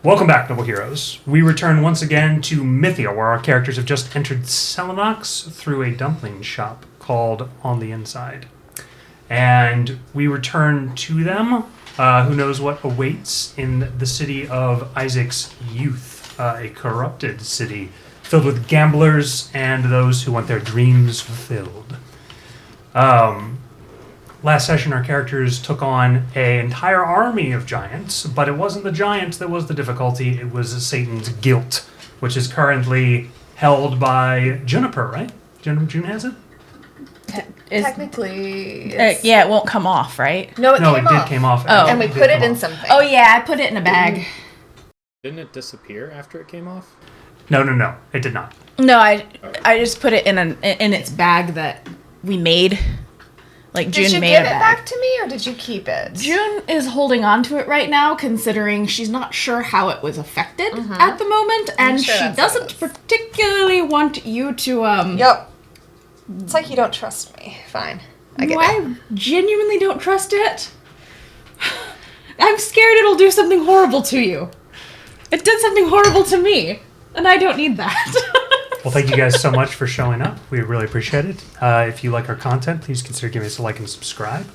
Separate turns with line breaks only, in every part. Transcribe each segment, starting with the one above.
Welcome back, Noble Heroes. We return once again to Mythia, where our characters have just entered Selenox through a dumpling shop called On the Inside. And we return to them. Who knows what awaits in the city of Isaac's youth, a corrupted city filled with gamblers and those who want their dreams fulfilled. Last session, our characters took on an entire army of giants, but it wasn't the giants that was the difficulty, it was Satan's guilt, which is currently held by Juniper, right? June has it?
Technically,
yeah, it won't come off, right?
No, it
came off.
Oh.
And we put it in something.
Oh, yeah, I put it in a bag.
Didn't it disappear after it came off?
No, it did not.
No, I just put it in its bag that we made. Like,
Did
June
you
made
give
a
it
bag.
back to me, or did you keep it?
June is holding on to it right now, considering she's not sure how it was affected at the moment, and
sure
she
that's
doesn't
what it is.
particularly want you to,
Yep. It's like you don't trust me. Fine. I get it.
I genuinely don't trust it. I'm scared it'll do something horrible to you. It did something horrible to me, and I don't need that.
Well, thank you guys so much for showing up. We really appreciate it. If you like our content, please consider giving us a like and subscribe.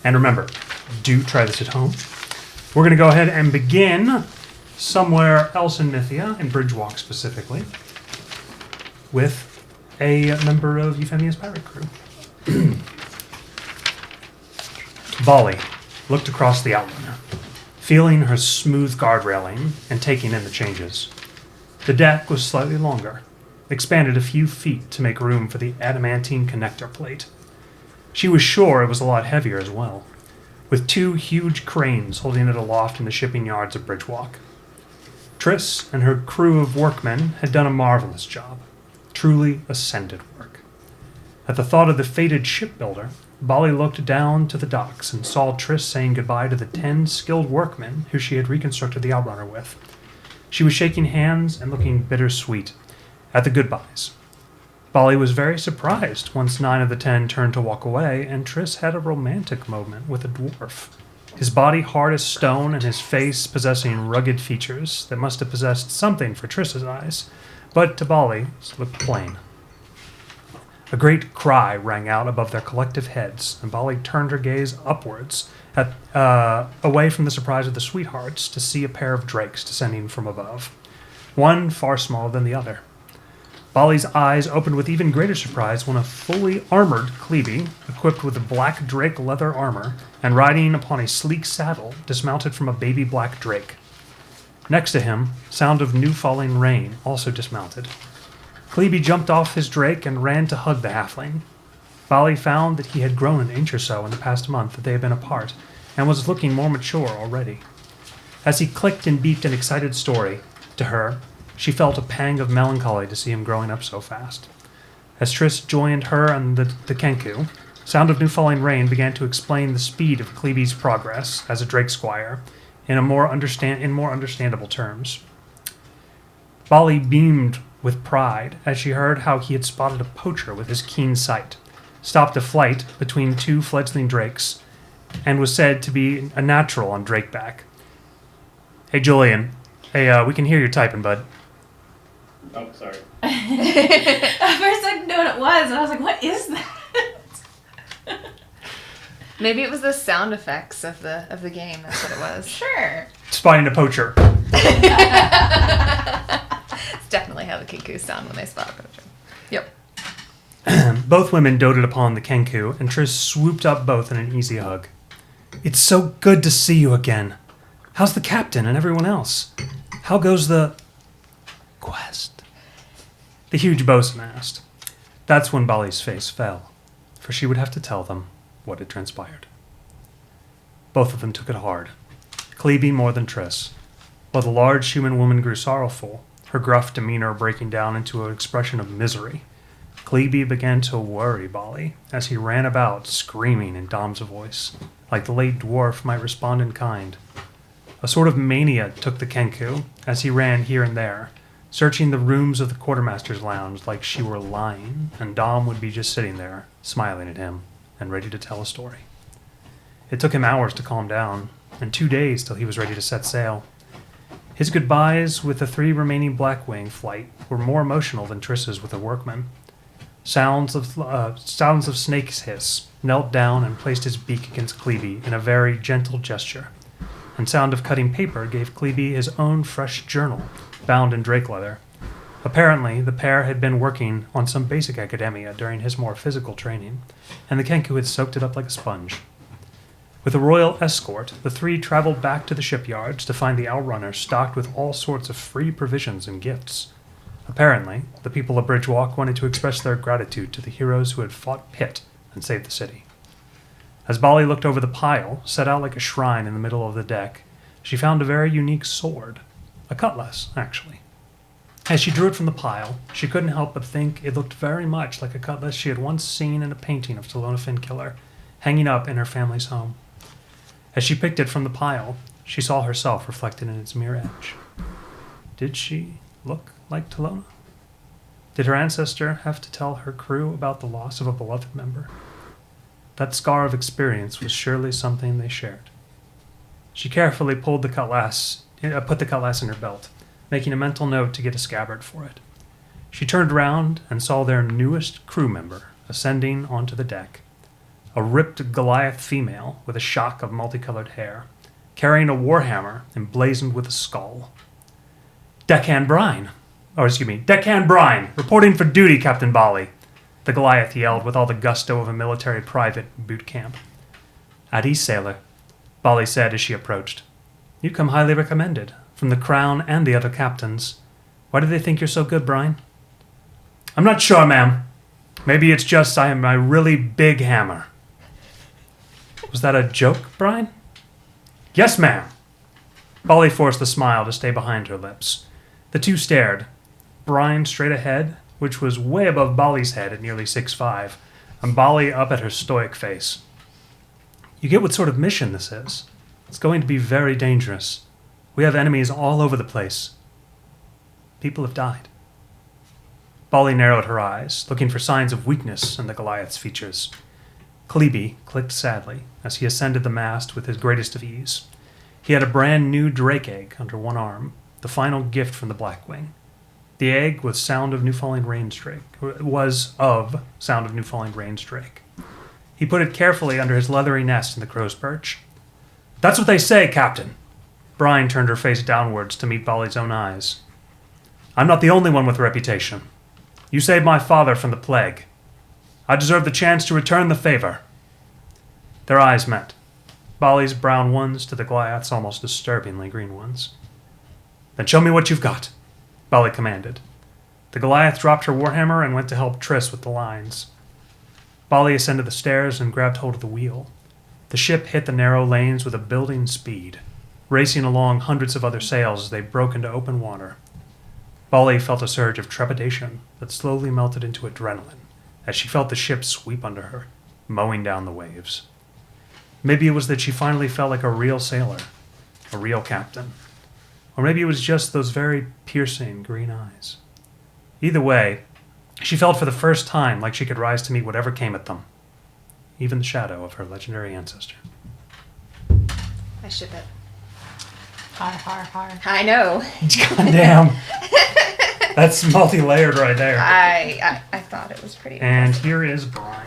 And remember, do try this at home. We're going to go ahead and begin somewhere else in Mythia, in Bridgewalk specifically, with a member of Euphemia's pirate crew. Bali looked across the outrunner, feeling her smooth guard railing and taking in the changes. The deck was slightly longer, expanded a few feet to make room for the adamantine connector plate. She was sure it was a lot heavier as well, with two huge cranes holding it aloft in the shipping yards of Bridgewalk. Triss and her crew of workmen had done a marvelous job, truly ascended work. At the thought of the fated shipbuilder, Bali looked down to the docks and saw Triss saying goodbye to the 10 skilled workmen who she had reconstructed the outrunner with. She was shaking hands and looking bittersweet at the goodbyes. Bali was very surprised once 9 of the 10 turned to walk away, and Triss had a romantic moment with a dwarf. His body hard as stone and his face possessing rugged features that must have possessed something for Triss's eyes, but to Bali looked plain. A great cry rang out above their collective heads, and Bali turned her gaze upwards, away from the surprise of the sweethearts, to see a pair of drakes descending from above, one far smaller than the other. Bali's eyes opened with even greater surprise when a fully armored Klebe, equipped with a black drake leather armor and riding upon a sleek saddle, dismounted from a baby black drake. Next to him, Sound of New Falling Rain also dismounted. Klebe jumped off his drake and ran to hug the halfling. Bali found that he had grown an inch or so in the past month that they had been apart, and was looking more mature already. As he clicked and beeped an excited story to her, she felt a pang of melancholy to see him growing up so fast. As Triss joined her and the Kenku, Sound of New Falling Rain began to explain the speed of Klebe's progress as a drake squire in more understandable terms. Bali beamed with pride as she heard how he had spotted a poacher with his keen sight, stopped a flight between 2 fledgling drakes, and was said to be a natural on drakeback. Hey, Julian. Hey, we can hear you typing, bud.
Oh, sorry.
At first I didn't know what it was, and I was like, what is that?
Maybe it was the sound effects of the game. That's what it was.
Sure.
Spotting a poacher.
It's definitely how the Kikus sound when they spot a poacher. Yep.
Both women doted upon the Kenku, and Triss swooped up both in an easy hug. It's so good to see you again. How's the captain and everyone else? How goes the quest? The huge bosun asked. That's when Bali's face fell, for she would have to tell them what had transpired. Both of them took it hard, Klebe more than Triss. While the large human woman grew sorrowful, her gruff demeanor breaking down into an expression of misery, Klebe began to worry Bali as he ran about screaming in Dom's voice, like the late dwarf might respond in kind. A sort of mania took the Kenku as he ran here and there, searching the rooms of the quartermaster's lounge like she were lying, and Dom would be just sitting there, smiling at him, and ready to tell a story. It took him hours to calm down, and 2 days till he was ready to set sail. His goodbyes with the 3 remaining Blackwing flight were more emotional than Triss's with the workmen. Sounds of Snake's hiss, knelt down and placed his beak against Cleby in a very gentle gesture, and sound of cutting paper gave Cleby his own fresh journal, bound in drake leather. Apparently, the pair had been working on some basic academia during his more physical training, and the Kenku had soaked it up like a sponge. With a royal escort, the 3 traveled back to the shipyards to find the Outrunner stocked with all sorts of free provisions and gifts. Apparently, the people of Bridgewalk wanted to express their gratitude to the heroes who had fought Pitt and saved the city. As Bali looked over the pile, set out like a shrine in the middle of the deck, she found a very unique sword. A cutlass, actually. As she drew it from the pile, she couldn't help but think it looked very much like a cutlass she had once seen in a painting of Talona Finkiller, hanging up in her family's home. As she picked it from the pile, she saw herself reflected in its mirror edge. Did she look like Talona? Did her ancestor have to tell her crew about the loss of a beloved member? That scar of experience was surely something they shared. She carefully put the cutlass in her belt, making a mental note to get a scabbard for it. She turned round and saw their newest crew member ascending onto the deck, a ripped Goliath female with a shock of multicolored hair, carrying a warhammer emblazoned with a skull. Deckhand Brine, reporting for duty, Captain Bali, the Goliath yelled with all the gusto of a military private in boot camp. At ease, sailor, Bali said as she approached. You come highly recommended, from the Crown and the other captains. Why do they think you're so good, Brine? I'm not sure, ma'am. Maybe it's just I am my really big hammer. Was that a joke, Brine? Yes, ma'am. Bali forced the smile to stay behind her lips. The 2 stared, Brine straight ahead, which was way above Bali's head at nearly 6'5", and Bali up at her stoic face. You get what sort of mission this is. It's going to be very dangerous. We have enemies all over the place. People have died. Bali narrowed her eyes, looking for signs of weakness in the Goliath's features. Cleby clicked sadly as he ascended the mast with his greatest of ease. He had a brand new drake egg under one arm, the final gift from the Blackwing. The egg was of Sound of New Falling Rain's drake. He put it carefully under his leathery nest in the crow's perch. That's what they say, Captain. Brine turned her face downwards to meet Bali's own eyes. I'm not the only one with a reputation. You saved my father from the plague. I deserve the chance to return the favor. Their eyes met, Bali's brown ones to the Goliath's almost disturbingly green ones. Then show me what you've got, Bali commanded. The Goliath dropped her warhammer and went to help Triss with the lines. Bali ascended the stairs and grabbed hold of the wheel. The ship hit the narrow lanes with a building speed, racing along hundreds of other sails as they broke into open water. Bali felt a surge of trepidation that slowly melted into adrenaline as she felt the ship sweep under her, mowing down the waves. Maybe it was that she finally felt like a real sailor, a real captain. Or maybe it was just those very piercing green eyes. Either way, she felt for the first time like she could rise to meet whatever came at them, even the shadow of her legendary ancestor.
I ship it.
Har.
I know.
Goddamn. That's multi-layered right there.
I thought it was pretty
And
impressive.
here is Brine.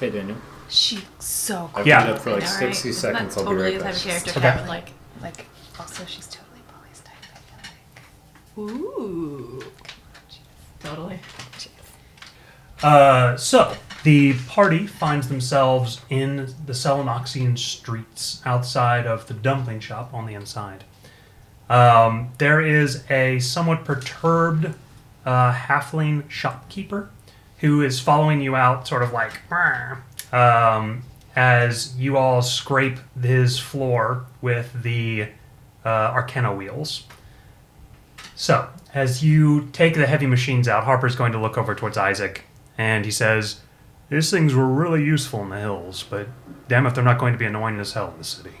Hey, Daniel.
She's so cool.
I've
Yeah.
been up for like
I know,
60
right?
seconds.
Isn't that
I'll be
totally
right
the
back.
type of character
Okay.
that would like.
Like, also, she's totally Bali's type, I feel like.
Ooh. Totally.
So, the party finds themselves in the Selenoxian streets outside of the dumpling shop on the inside. There is a somewhat perturbed halfling shopkeeper who is following you out sort of like as you all scrape his floor with the Arcana wheels. So, as you take the heavy machines out, Harper's going to look over towards Isaac, and he says, these things were really useful in the hills, but damn if they're not going to be annoying as hell in the city.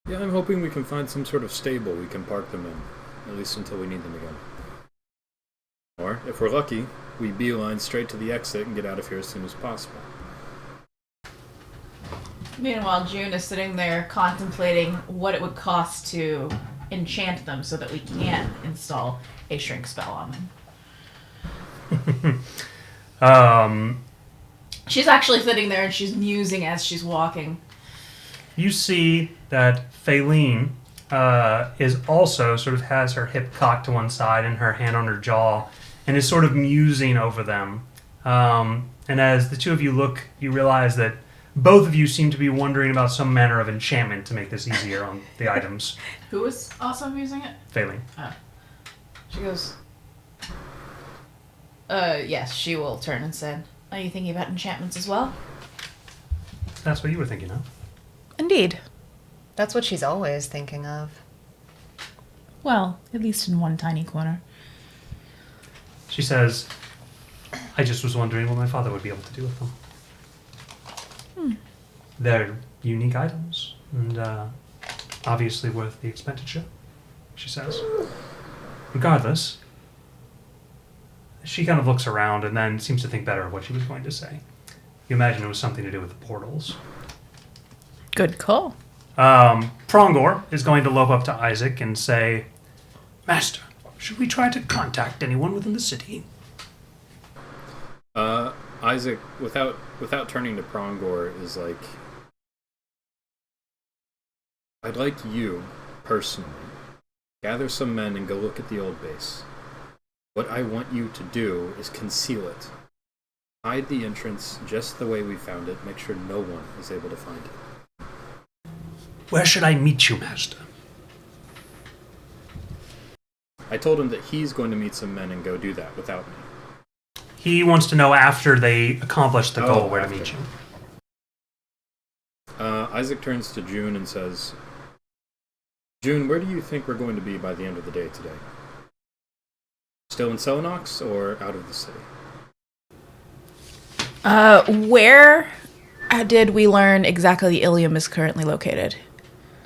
Yeah, I'm hoping we can find some sort of stable we can park them in, at least until we need them again. Or, if we're lucky, we beeline straight to the exit and get out of here as soon as possible.
Meanwhile, June is sitting there contemplating what it would cost to enchant them so that we can install a shrink spell on them. She's actually sitting there and she's musing as she's walking.
You see that Faylene is also sort of has her hip cocked to one side and her hand on her jaw and is sort of musing over them. And as the two of you look, you realize that both of you seem to be wondering about some manner of enchantment to make this easier on the items.
Who was also using it?
Faylene.
Oh. She goes, yes, she will turn and say, are you thinking about enchantments as well?
That's what you were thinking of.
Indeed. That's what she's always thinking of.
Well, at least in one tiny corner.
She says, I just was wondering what my father would be able to do with them. They're unique items, and obviously worth the expenditure, she says. Regardless, she kind of looks around and then seems to think better of what she was going to say. You imagine it was something to do with the portals.
Good call.
Prongor is going to lope up to Isaac and say, Master, should we try to contact anyone within the city?
Isaac, without turning to Prongor, is like, I'd like you, personally, gather some men and go look at the old base. What I want you to do is conceal it. Hide the entrance just the way we found it. Make sure no one is able to find it.
Where should I meet you, Master?
I told him that he's going to meet some men and go do that without me.
He wants to know after they accomplish the goal where
after.
to meet you.
Isaac turns to June and says, June, where do you think we're going to be by the end of the day today? Still in Selenox or out of the city?
Where did we learn exactly the Ilium is currently located?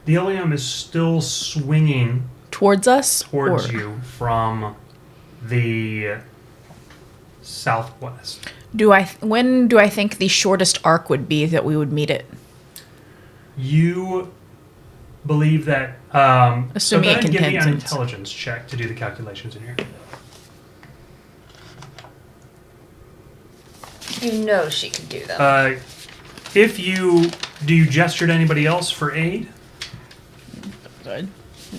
The Ilium is still swinging
Towards us?
towards you from the southwest.
When do I think the shortest arc would be that we would meet it?
You believe that...
Assuming
so go
it
ahead and give me an
contains-
intelligence check to do the calculations in here.
You know she can do them.
If you... Do you gesture to anybody else for aid?
Good.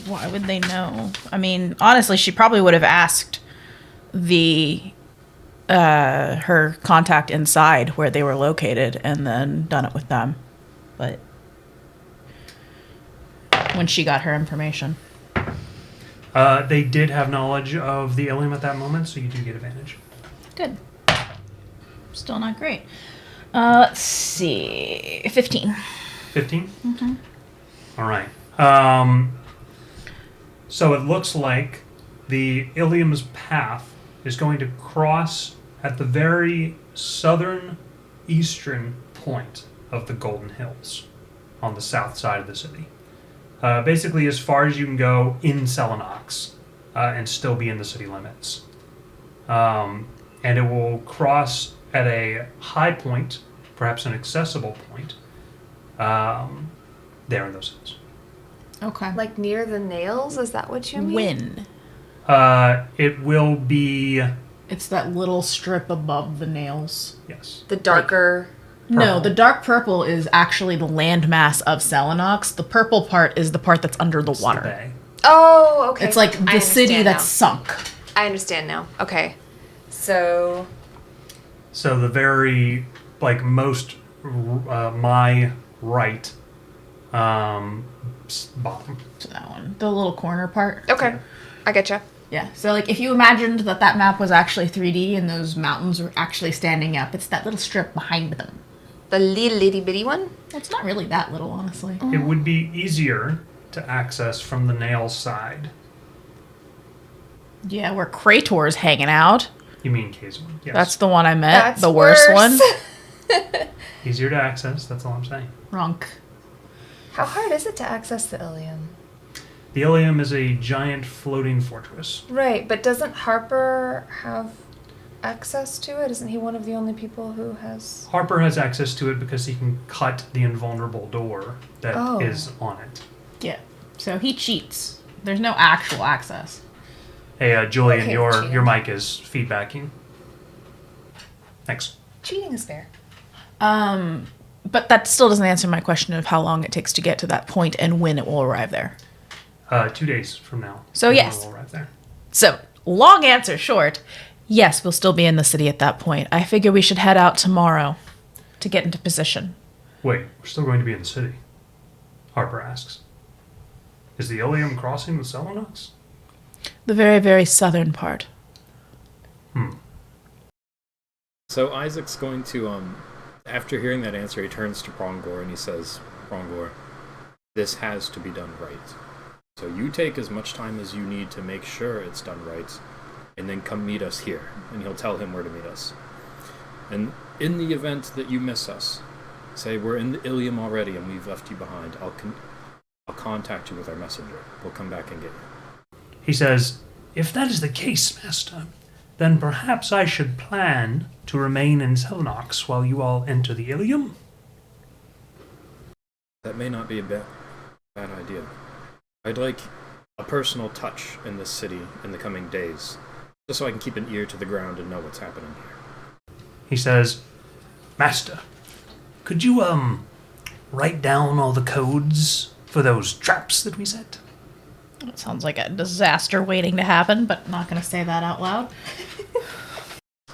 Why would they know? I mean, honestly, she probably would have asked her contact inside where they were located and then done it with them. But when she got her information.
They did have knowledge of the Ilium at that moment, so you do get advantage.
Good. Still not great. Let's see. 15.
15? Mm-hmm. All right. So it looks like the Ilium's path is going to cross at the very southern eastern point of the Golden Hills on the south side of the city. Basically as far as you can go in Selenox and still be in the city limits. And it will cross at a high point, perhaps an accessible point, there in those hills.
Okay.
Like near the nails? Is that what you mean?
When?
It will be...
It's that little strip above the nails.
Yes.
The darker...
No,
Purple.
the dark purple is actually the landmass of Selenox. The purple part is the part that's under the
It's
water.
the bay.
Oh, okay.
It's like
I
the city
understand
that's sunk.
now. I understand now. Okay. So...
So the very, most, my right bottom.
To that one. The little corner part.
Okay. I getcha.
Yeah. So, if you imagined that map was actually 3D and those mountains were actually standing up, it's that little strip behind them.
The little itty bitty one?
It's not really that little, honestly.
It would be easier to access from the nail side.
Yeah, where Krator's hanging out.
You mean Kazor? Yes.
That's the one I meant.
That's
the worst
worse.
one.
Easier to access, that's all I'm saying.
Wrong.
How hard is it to access the Ilium?
The Ilium is a giant floating fortress.
Right, but doesn't Harper have access to it? Isn't he one of the only people who has...
Harper has access to it because he can cut the invulnerable door that is
Oh.
on it.
Yeah. So he cheats. There's no actual access.
Hey, Julian,
Okay,
your
cheating.
mic is feedbacking. Thanks.
Cheating is fair.
But that still doesn't answer my question of how long it takes to get to that point and when it will arrive there.
2 days from now.
So yes.
We'll arrive there.
So, long answer short, yes, we'll still be in the city at that point. I figure we should head out tomorrow to get into position.
Wait, we're still going to be in the city? Harper asks. Is the Ilium crossing the Selenox?
The very, very southern part.
So Isaac's going to, after hearing that answer, he turns to Prongor and he says, Prongor, this has to be done right. So you take as much time as you need to make sure it's done right, and then come meet us here. And he'll tell him where to meet us. And in the event that you miss us, say we're in the Ilium already and we've left you behind, I'll contact you with our messenger. We'll come back and get you.
He says, if that is the case, Master, then perhaps I should plan to remain in Selenox while you all enter the Ilium.
That may not be a bad idea. I'd like a personal touch in this city in the coming days, just so I can keep an ear to the ground and know what's happening here.
He says, Master, could you, write down all the codes for those traps that we set?
It sounds like a disaster waiting to happen, but I'm not going to say that out loud.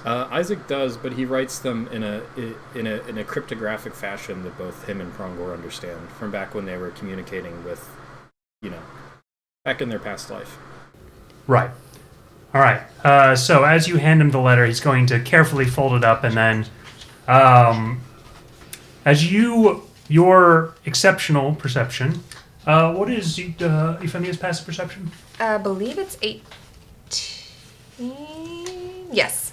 Isaac does, but he writes them in a cryptographic fashion that both him and Prongor understand from back when they were communicating with, back in their past life.
Right. All right. So as you hand him the letter, he's going to carefully fold it up, and then, your exceptional perception, what is Euphemia's passive perception?
I believe it's 18. Yes.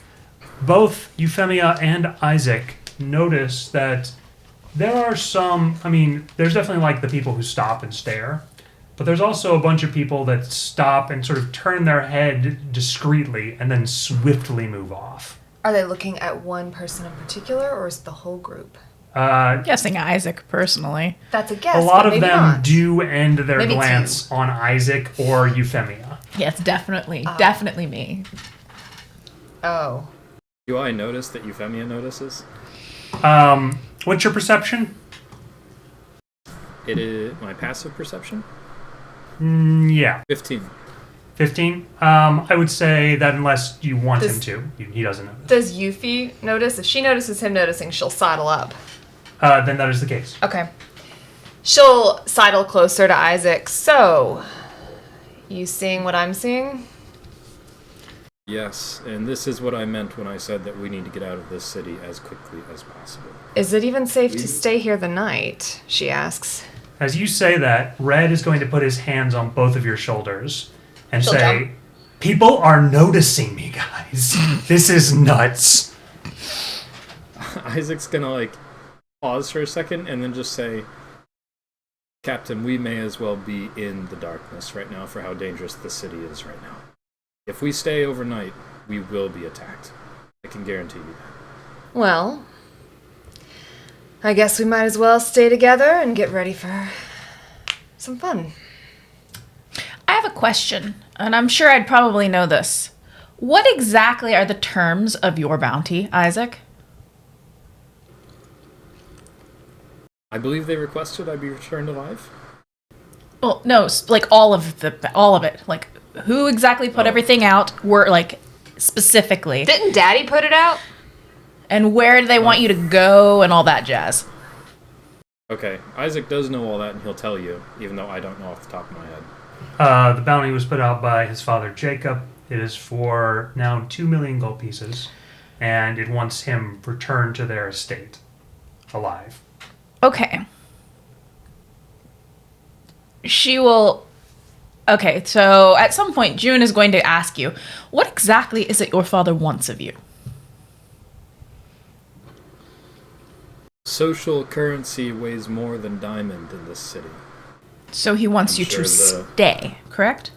Both Euphemia and Isaac notice that there are there's definitely like the people who stop and stare, but there's also a bunch of people that stop and sort of turn their head discreetly and then swiftly move off.
Are they looking at one person in particular, or is it the whole group?
Guessing Isaac, personally.
That's a guess.
A lot
but
of
maybe
them
not.
do end their
Maybe
glance on Isaac or Euphemia.
Yeah, it's definitely me.
Oh.
Do I notice that Euphemia notices?
What's your perception?
It is my passive perception?
Yeah.
15.
15? I would say that unless you want him to, he doesn't notice.
Does Yuffie notice? If she notices him noticing, she'll sidle up.
Then that is the case.
Okay. She'll sidle closer to Isaac. So, you seeing what I'm seeing?
Yes, and this is what I meant when I said that we need to get out of this city as quickly as possible.
Is it even safe to stay here the night? She asks.
As you say that, Red is going to put his hands on both of your shoulders and
She'll
say,
jump.
People are noticing me, guys. This is nuts.
Isaac's gonna, pause for a second and then just say, Captain, we may as well be in the darkness right now for how dangerous the city is right now. If we stay overnight, we will be attacked. I can guarantee you that.
Well, I guess we might as well stay together and get ready for some fun.
I have a question, and I'm sure I'd probably know this. What exactly are the terms of your bounty, Isaac?
I believe they requested I be returned alive.
Well, no, all of it. Like, who exactly put everything out? Specifically.
Didn't Daddy put it out?
And where do they want you to go and all that jazz?
Okay, Isaac does know all that and he'll tell you, even though I don't know off the top of my head.
The bounty was put out by his father, Jacob. It is for now 2 million gold pieces, and it wants him returned to their estate, alive.
Okay. She will... Okay, so at some point, June is going to ask you, what exactly is it your father wants of you?
Social currency weighs more than diamond in this city.
So he wants
I'm
you
sure
to stay, correct?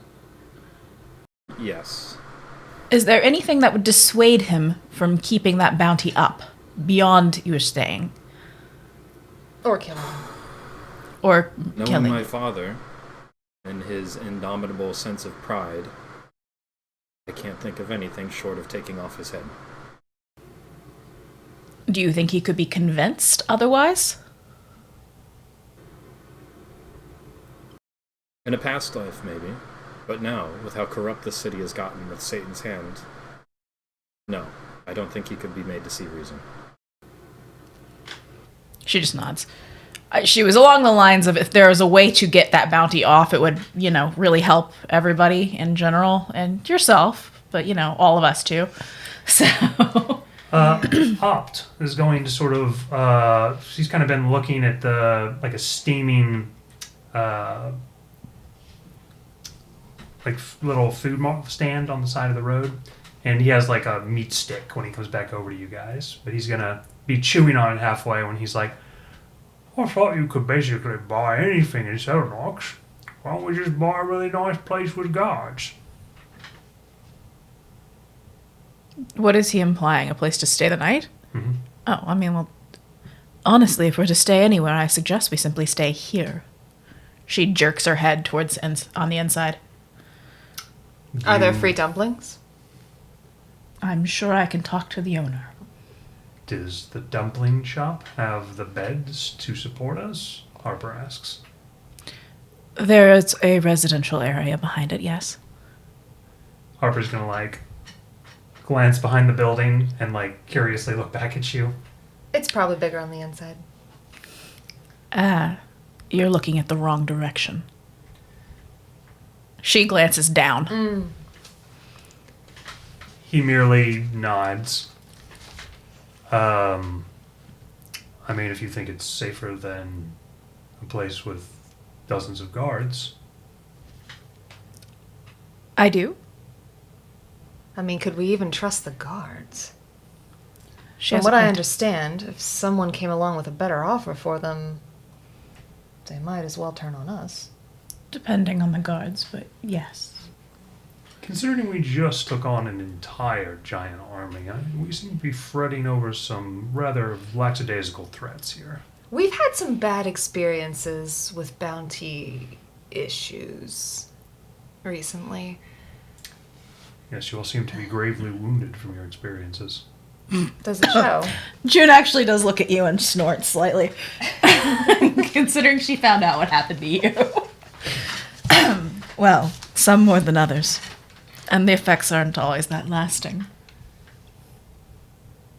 Yes.
Is there anything that would dissuade him from keeping that bounty up beyond you staying?
Or killing him.
Or
Knowing
killing?
my father and his indomitable sense of pride, I can't think of anything short of taking off his head.
Do you think he could be convinced otherwise?
In a past life, maybe. But now, with how corrupt the city has gotten with Satan's hand, no, I don't think he could be made to see reason.
She just nods. She was along the lines of if there was a way to get that bounty off, it would, really help everybody in general and yourself, but, all of us too. So.
Opt is going to sort of, she's kind of been looking at a steaming, little food stand on the side of the road. And he has like a meat stick when he comes back over to you guys. But he's going to be chewing on it halfway when he's like, I thought you could basically buy anything in Selnox. Why don't we just buy a really nice place with guards?
What is he implying? A place to stay the night?
Mm-hmm.
Oh, honestly, if we're to stay anywhere, I suggest we simply stay here. She jerks her head towards on the inside.
Are there free dumplings?
I'm sure I can talk to the owner.
Does the dumpling shop have the beds to support us? Harper asks.
There is a residential area behind it, yes.
Harper's gonna glance behind the building and curiously look back at you.
It's probably bigger on the inside.
You're looking at the wrong direction. She glances down.
He merely nods. If you think it's safer than a place with dozens of guards.
I do.
Could we even trust the guards?
She
From
has
what
a
I
point.
understand, if someone came along with a better offer for them, they might as well turn on us.
Depending on the guards, but yes.
Considering we just took on an entire giant army, we seem to be fretting over some rather lackadaisical threats here.
We've had some bad experiences with bounty issues recently.
Yes, you all seem to be gravely wounded from your experiences.
Does it show?
June actually does look at you and snorts slightly, considering she found out what happened to you. Well, some more than others. And the effects aren't always that lasting.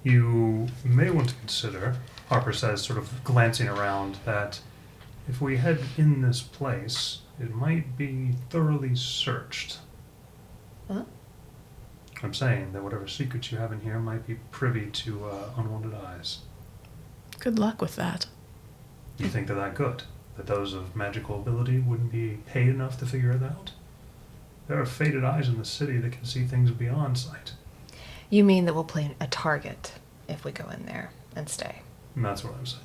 You may want to consider, Harper says, sort of glancing around, that if we head in this place, it might be thoroughly searched.
Huh?
I'm saying that whatever secrets you have in here might be privy to unwanted eyes.
Good luck with that.
You think they're that good? That those of magical ability wouldn't be paid enough to figure it out? There are fated eyes in the city that can see things beyond sight.
You mean that we'll play a target if we go in there and stay?
And that's what I'm saying.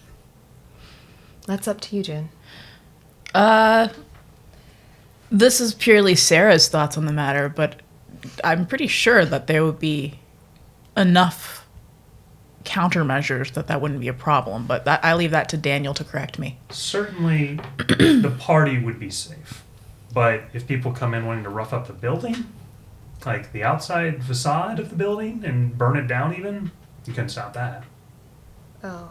That's up to you, June.
This is purely Sarah's thoughts on the matter, but I'm pretty sure that there would be enough countermeasures that wouldn't be a problem, but I leave that to Daniel to correct me.
Certainly, the party would be safe. But if people come in wanting to rough up the building, like the outside facade of the building, and burn it down even, you couldn't stop that.
Oh.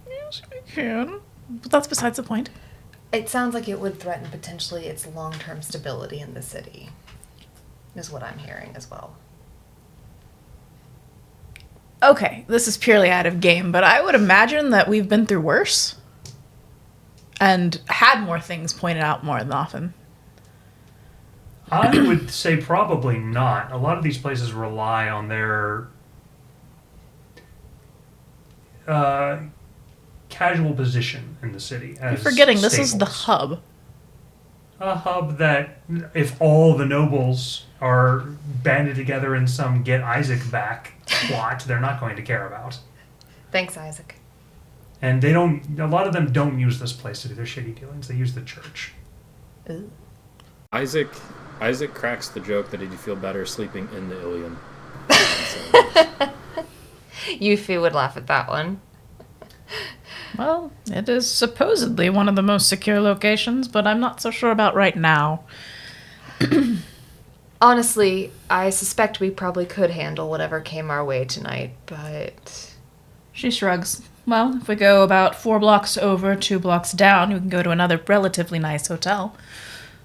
Yes, we can. But that's besides the point.
It sounds like it would threaten potentially its long-term stability in the city, is what I'm hearing as well.
Okay, this is purely out of game, but I would imagine that we've been through worse. And had more things pointed out more than often.
I would say probably not. A lot of these places rely on their casual position in the city. As
You're forgetting this is the
staples.
hub.
A hub that, if all the nobles are banded together in some get Isaac back plot, they're not going to care about.
Thanks, Isaac.
And a lot of them don't use this place to do their shitty dealings. They use the church.
Ooh.
Isaac cracks the joke that he'd feel better sleeping in the Ilium.
Yuffie would laugh at that one.
Well, it is supposedly one of the most secure locations, but I'm not so sure about right now.
Honestly, I suspect we probably could handle whatever came our way tonight, but...
She shrugs. Well, if we go about 4 blocks over, 2 blocks down, we can go to another relatively nice hotel.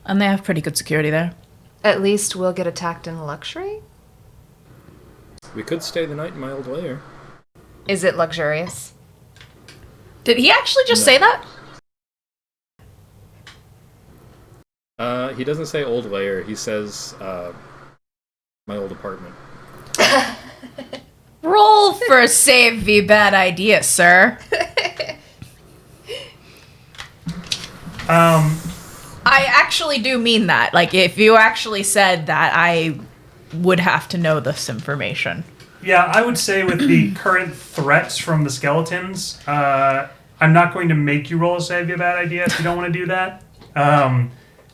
And they have pretty good security there.
At least we'll get attacked in luxury?
We could stay the night in my old lair.
Is it luxurious?
Did he actually just say that?
He doesn't say old lair. He says, my old apartment.
Roll for save the bad idea, sir. I actually do mean that. Like, if you actually said that, I would have to know this information.
Yeah, I would say with the current threats from the skeletons, I'm not going to make you roll a save you a bad idea if you don't want to do that.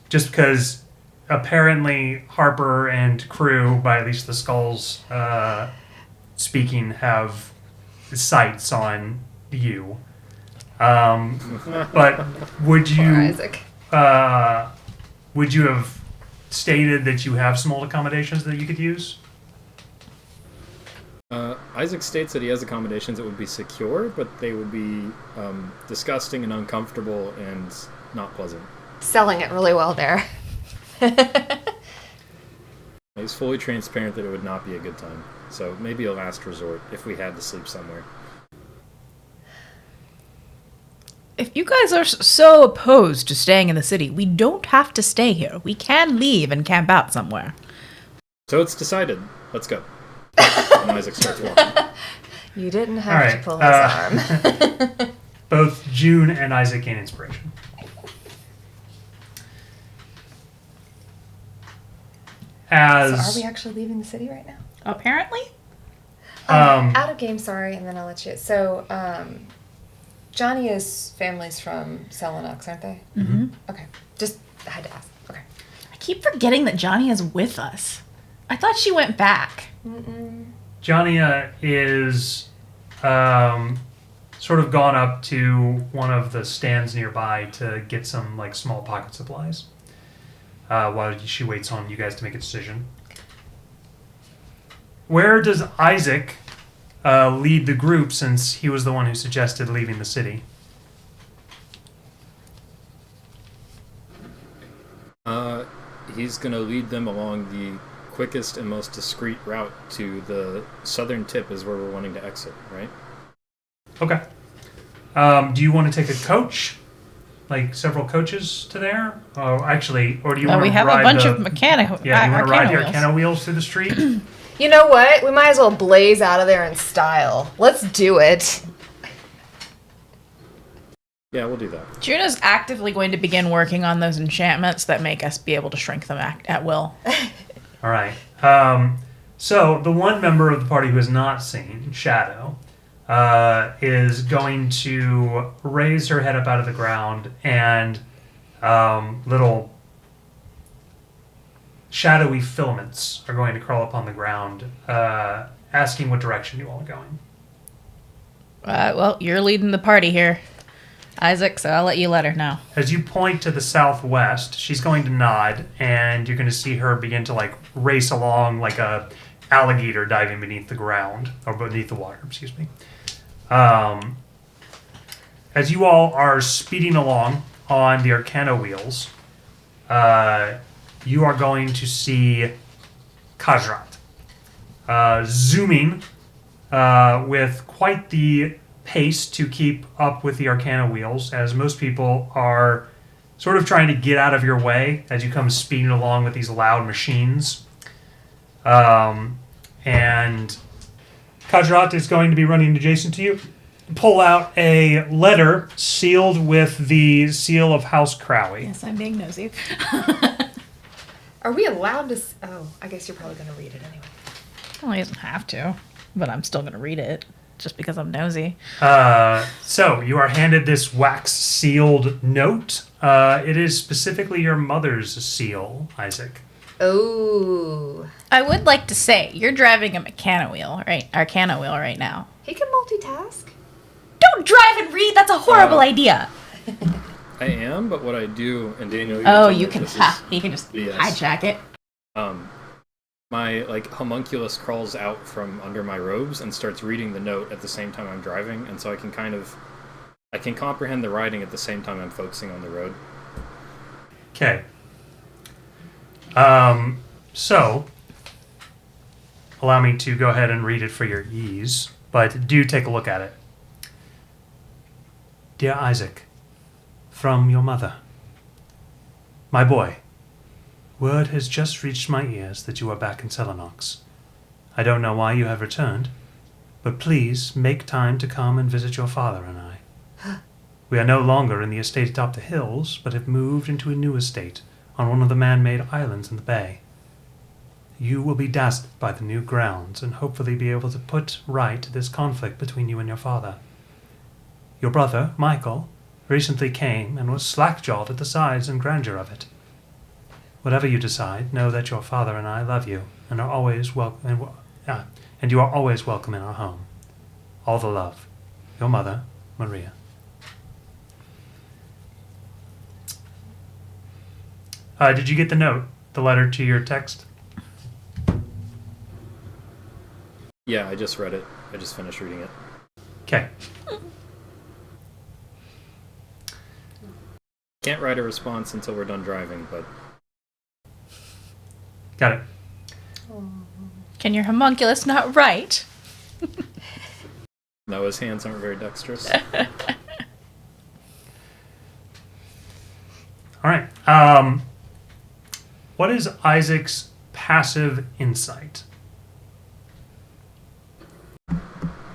Just because apparently Harper and crew, by at least the Skulls speaking, have sights on you. But would
Poor
you
Isaac.
would you have stated that you have some old accommodations that you could use?
Isaac states that he has accommodations that would be secure, but they would be disgusting and uncomfortable and not pleasant.
Selling it really well there.
He's fully transparent that it would not be a good time. So maybe a last resort if we had to sleep somewhere.
If you guys are so opposed to staying in the city, we don't have to stay here. We can leave and camp out somewhere.
So it's decided. Let's go. And Isaac starts walking.
You didn't have
All
to
right,
pull his arm.
Both June and Isaac gain inspiration.
So
As
are we actually leaving the city right now?
Apparently?
Out of game, sorry, and then I'll let you. So, Johnny's family's from Selenox, aren't they?
Mm-hmm.
Okay. Just had to ask. Okay.
I keep forgetting that Johnny is with us. I thought she went back.
Johnny is sort of gone up to one of the stands nearby to get some like small pocket supplies while she waits on you guys to make a decision. Where does Isaac lead the group, since he was the one who suggested leaving the city?
He's going to lead them along the quickest and most discreet route to the southern tip is where we're wanting to exit, right?
Okay. Do you want to take a coach? Like several coaches to there? Oh, actually, or do you want to
We have
ride
a bunch
the,
of mechanical.
Yeah, do you want to ride the
wheels.
Arcana wheels through the street?
You know what? We might as well blaze out of there in style. Let's do it.
Yeah, we'll do that.
Juna's actively going to begin working on those enchantments that make us be able to shrink them at will.
All right. So the one member of the party who has not seen Shadow is going to raise her head up out of the ground, and little shadowy filaments are going to crawl upon the ground, asking what direction you all are going.
Well, you're leading the party here, Isaac, so I'll let you let her know.
As you point to the southwest, she's going to nod, and you're going to see her begin to like race along like a alligator diving beneath the ground, or beneath the water, excuse me. As you all are speeding along on the Arcana wheels, you are going to see Kajrat zooming with quite the pace to keep up with the Arcana wheels, as most people are sort of trying to get out of your way as you come speeding along with these loud machines. And Kajrat is going to be running adjacent to you. Pull out a letter sealed with the seal of House Crowley.
Yes, I'm being nosy.
Are we allowed to... Oh, I guess you're probably going to read it anyway.
Well, he doesn't have to, but I'm still going to read it, just because I'm nosy.
So you are handed this wax-sealed note. It is specifically your mother's seal, Isaac.
Oh.
I would like to say, you're driving a Arcana wheel right now.
He multitask.
Don't drive and read. That's a horrible idea.
I am, but what I do, and Daniel,
Oh,
can
you
tell
can.
me if
You can just
Yes.
hijack it.
my homunculus crawls out from under my robes and starts reading the note at the same time I'm driving, and so I can comprehend the writing at the same time I'm focusing on the road.
Okay. So, allow me to go ahead and read it for your ease, but do take a look at it. Dear Isaac, from your mother. My boy, word has just reached my ears that you are back in Selenox. I don't know why you have returned, but please make time to come and visit your father and I. We are no longer in the estate atop the hills, but have moved into a new estate on one of the man-made islands in the bay. You will be dazzled by the new grounds and hopefully be able to put right this conflict between you and your father. Your brother, Michael, recently came and was slack-jawed at the size and grandeur of it. Whatever you decide, know that your father and I love you and are always welcome, and you are always welcome in our home. All the love. Your mother, Maria. Did you get the note, the letter to your text?
Yeah, I just read it. I just finished reading it.
Okay.
Can't write a response until we're done driving, but
Got it.
Can your homunculus not write?
no, his hands aren't very dexterous.
All right. What is Isaac's passive insight?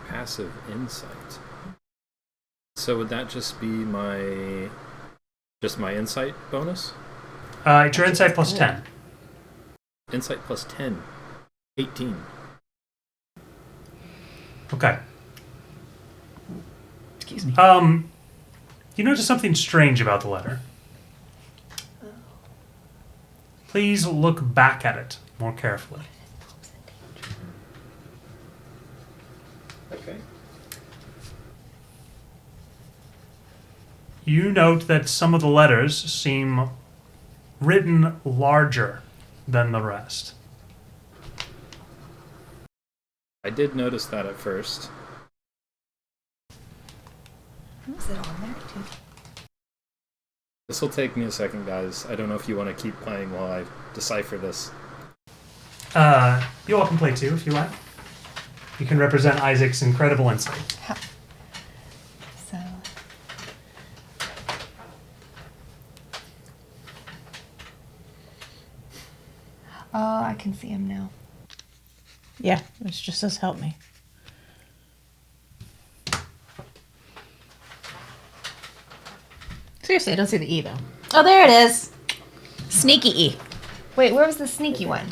Passive insight. So would that just be my insight bonus?
It's your insight plus 10.
Insight plus 10. 18.
Okay.
Excuse me.
You notice something strange about the letter. Please look back at it more carefully.
Okay.
You note that some of the letters seem written larger than the rest.
I did notice that at first.
Is it on there too?
This will take me a second, guys. I don't know if you want to keep playing while I decipher this.
You all can play too if you like. You can represent Isaac's incredible insight.
So. Oh, I can see him now.
Yeah, it just says help me. Seriously, I don't see the E though. Oh, there it is. Sneaky E.
Wait, where was the sneaky one?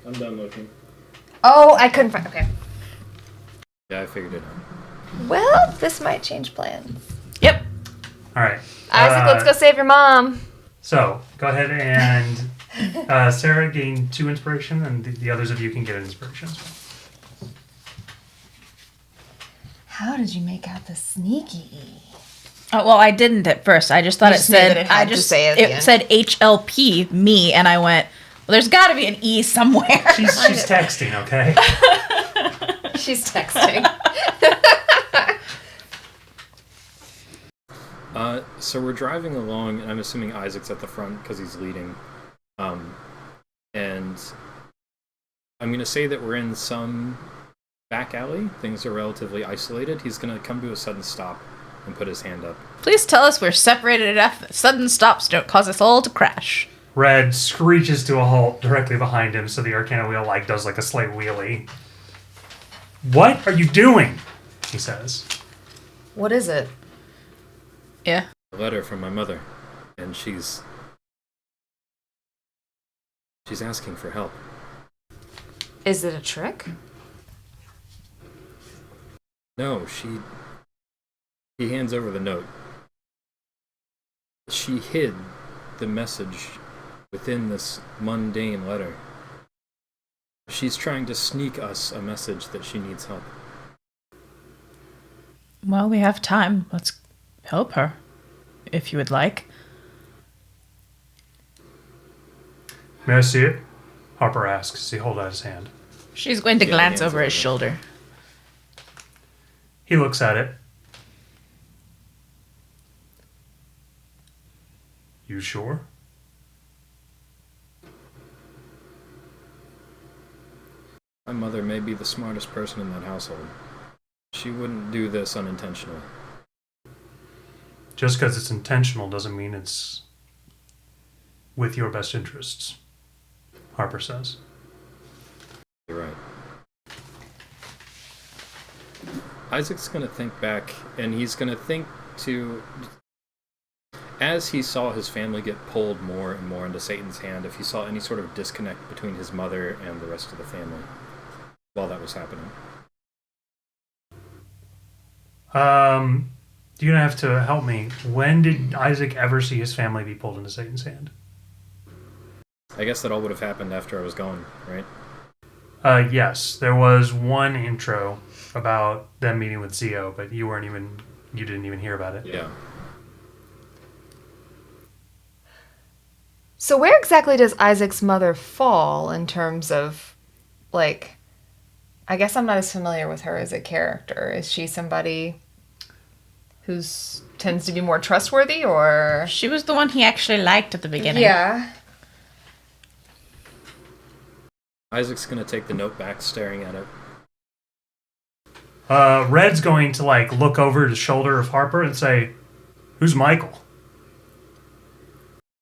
I'm done looking.
Oh, I couldn't find. Okay.
Yeah, I figured it out.
Well, this might change plans.
Yep.
All right.
Isaac, let's go save your mom.
So, go ahead and Sarah gained 2 inspiration, and the others of you can get an inspiration as well.
How did you make out the sneaky E?
Oh, well, I didn't at first. I just thought
You
it
just knew
said.
that it had
I
to
just
say it at the
it
end.
said HLP me, and I went. Well, there's got to be an E somewhere.
She's texting, okay?
She's texting.
So we're driving along, and I'm assuming Isaac's at the front because he's leading. And I'm going to say that we're in some back alley. Things are relatively isolated. He's going to come to a sudden stop and put his hand up.
Please tell us we're separated enough that sudden stops don't cause us all to crash.
Red screeches to a halt directly behind him, so the Arcana wheel does a slight wheelie. What are you doing? He says.
What is it?
Yeah.
A letter from my mother, and she's asking for help.
Is it a trick?
No, he hands over the note. She hid the message within this mundane letter. She's trying to sneak us a message that she needs help.
Well, we have time. Let's help her, if you would like.
May I see it? Harper asks as he holds out his hand.
She's going to
Yeah,
glance
hands
over his
over.
shoulder.
He looks at it. You sure?
My mother may be the smartest person in that household. She wouldn't do this unintentionally.
Just because it's intentional doesn't mean it's with your best interests, Harper says.
You're right. Isaac's going to think back, and he's going to think to... As he saw his family get pulled more and more into Satan's hand, if he saw any sort of disconnect between his mother and the rest of the family while that was happening.
You're gonna have to help me. When did Isaac ever see his family be pulled into Satan's hand?
I guess that all would have happened after I was gone, right?
Yes, there was one intro about them meeting with Zio, but you didn't even hear about it.
Yeah.
So where exactly does Isaac's mother fall in terms of, like, I guess I'm not as familiar with her as a character. Is she somebody who tends to be more trustworthy, or?
She was the one he actually liked at the beginning.
Yeah.
Isaac's going to take the note back, staring at it.
Red's going to look over the shoulder of Harper and say, "Who's Michael?"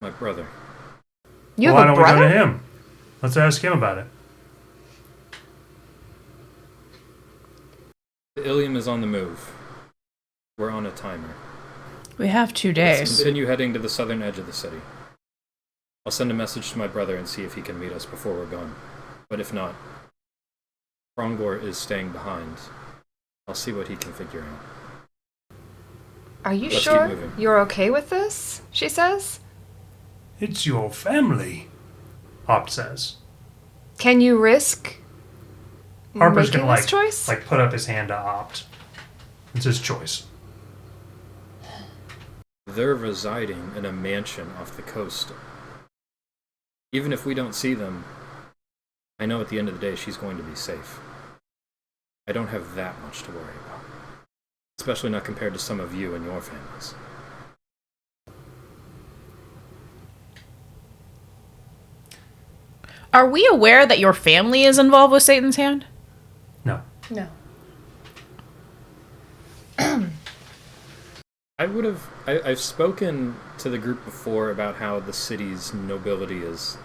My brother.
You
Why
have a
don't we
brother?
go to him? Let's ask him about it.
The Ilium is on the move. We're on a timer.
We have 2
Let's
days.
continue heading to the southern edge of the city. I'll send a message to my brother and see if he can meet us before we're gone. But if not, Frongor is staying behind. I'll see what he can figure out.
Are you
Let's keep
sure
moving.
you're okay with this? She says.
It's your family, Hop says.
Can you risk
Harper's
making
gonna
this choice?
put up his hand to opt. It's his choice.
They're residing in a mansion off the coast. Even if we don't see them, I know at the end of the day she's going to be safe. I don't have that much to worry about. Especially not compared to some of you and your families.
Are we aware that your family is involved with Satan's hand?
No.
No.
I've spoken to the group before about how the city's nobility is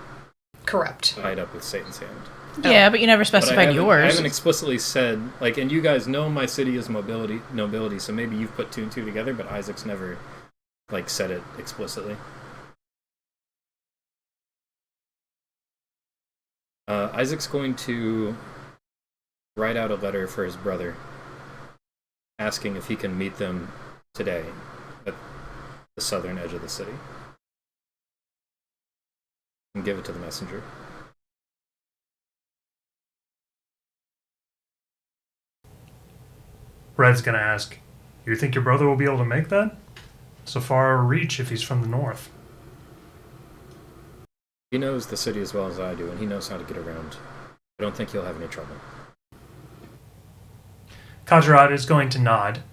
Corrupt.
tied up with Satan's hand.
Yeah, but you never
But
specified
I
yours.
haven't explicitly said, and you guys know my city is nobility, so maybe you've put two and two together, but Isaac's never, said it explicitly. Isaac's going to write out a letter for his brother, asking if he can meet them today at the southern edge of the city. And give it to the messenger.
Red's gonna ask, "You think your brother will be able to make that? It's a far reach if he's from the north."
He knows the city as well as I do, and he knows how to get around. I don't think he'll have any trouble.
Kajarat is going to nod.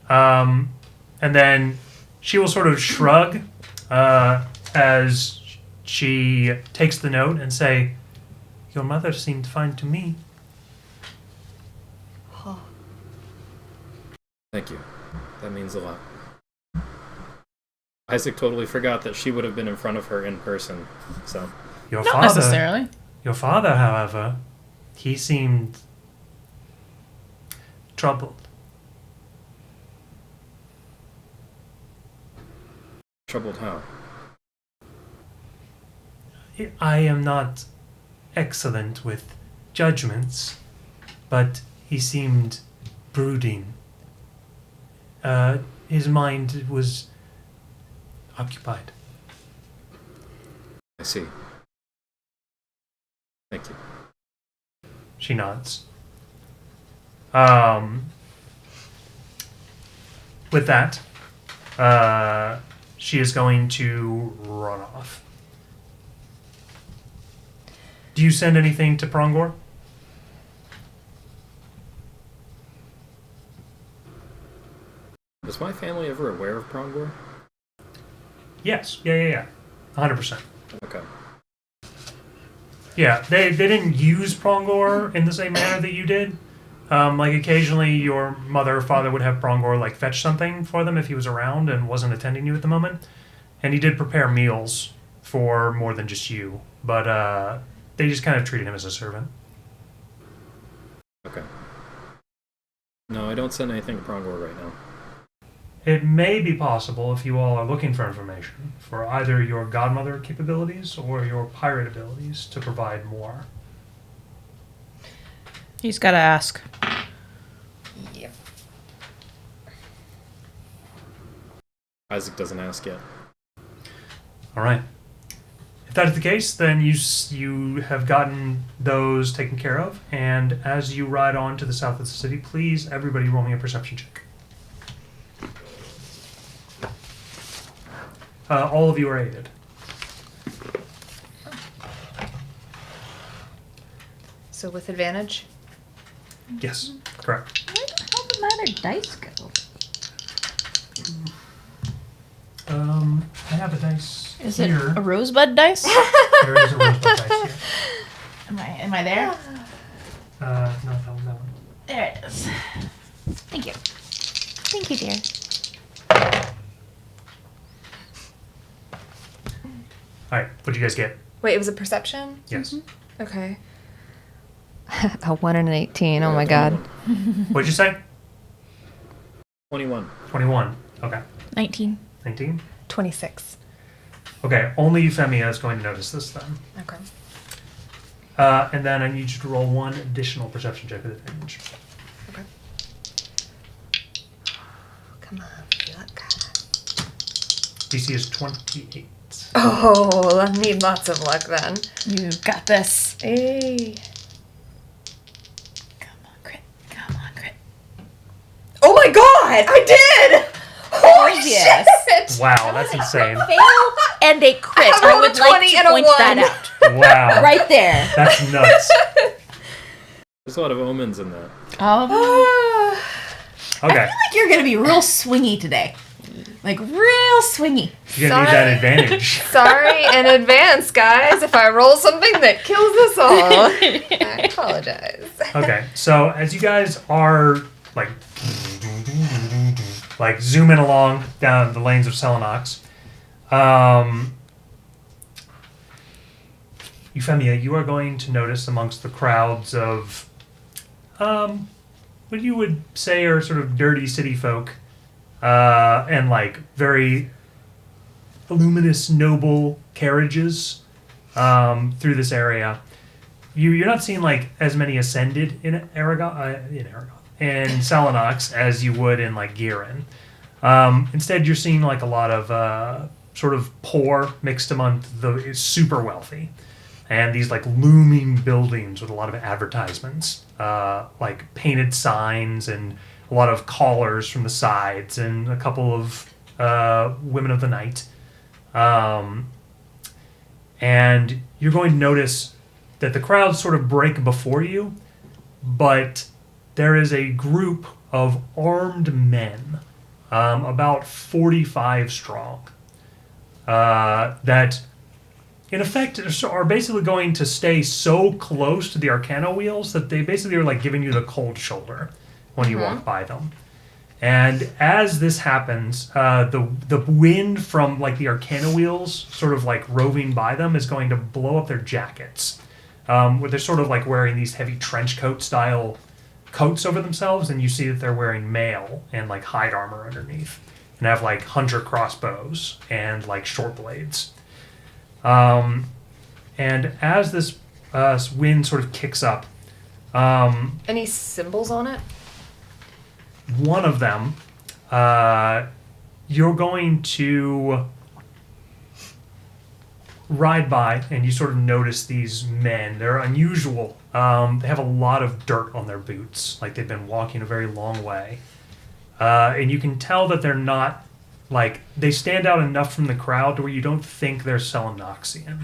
And then she will sort of shrug as she takes the note and say, "Your mother seemed fine to me."
Thank you. That means a lot. Isaac totally forgot that she would have been in front of her in person, so...
Not necessarily.
Your father, however, he seemed troubled.
Troubled how?
I am not excellent with judgments, but he seemed brooding. His mind was occupied.
I see. Thank you.
She nods. with that, she is going to run off. Do you send anything to Prongor?
Was my family ever aware of Prongor?
Yes. Yeah. 100%.
Okay.
Yeah, they didn't use Prongor in the same manner that you did. Like occasionally your mother or father would have Prongor like fetch something for them if he was around and wasn't attending you at the moment. And he did prepare meals for more than just you. But they just kind of treated him as a servant.
Okay. No, I don't send anything to Prongor right now.
It may be possible, if you all are looking for information, for either your godmother capabilities or your pirate abilities to provide more.
He's got to ask.
Yep.
Isaac doesn't ask yet.
All right. If that is the case, then you have gotten those taken care of. And as you ride on to the south of the city, please, everybody roll me a perception check. All of you are aided.
So with advantage?
Yes, correct.
Where the hell did my other dice go?
I have a dice
Is it
here.
a rosebud dice?
There is a rosebud dice here.
Am I there?
No, that one.
There it is. Thank you. Thank you, dear.
All right, what did you guys get?
Wait, it was a perception?
Yes.
Okay. A 1 and an 18. Oh my god.
What'd you say?
21.
21. Okay.
19.
19?
26.
Okay, only Euphemia is going to notice this then.
Okay.
And then I need you to roll one additional perception check with advantage.
Okay. Come on, luck.
DC is 28.
Oh, I need lots of luck then.
You've got this.
Hey.
Come on, crit. Come on, crit.
Oh my god! I did! Holy
Yes.
shit!
Wow, that's insane.
Fail and a crit.
I
I
rolled a
would like
20
to
and a
point
1.
that out.
Wow.
Right there.
That's nuts.
There's a lot of omens in that.
I
Okay,
feel like you're going to be real swingy today. Like, real swingy.
you're going to need that advantage.
Sorry in advance, guys, if I roll something that kills us all. I apologize.
Okay, so as you guys are like zooming along down the lanes of Selenox, Euphemia, you are going to notice amongst the crowds of what you would say are sort of dirty city folk and like very voluminous noble carriages through this area. You're not seeing like as many ascended in in Selenox as you would in like Girin. Instead, you're seeing like a lot of sort of poor mixed among the super wealthy, and these like looming buildings with a lot of advertisements, like painted signs and a lot of callers from the sides and a couple of women of the night. And you're going to notice that the crowds sort of break before you, but there is a group of armed men, about 45 strong, that in effect are basically going to stay so close to the Arcana wheels that they basically are like giving you the cold shoulder when you walk by them. And as this happens, the wind from like the Arcana wheels sort of like roving by them is going to blow up their jackets, where they're sort of like wearing these heavy trench coat style coats over themselves, and you see that they're wearing mail and like hide armor underneath, and have like hunter crossbows and like short blades. And as this wind sort of kicks up,
Any symbols on it?
one of them, you're going to ride by, and you sort of notice these men. They're unusual. They have a lot of dirt on their boots, like they've been walking a very long way. And you can tell that they're not, like, they stand out enough from the crowd to where you don't think they're Selenoxian.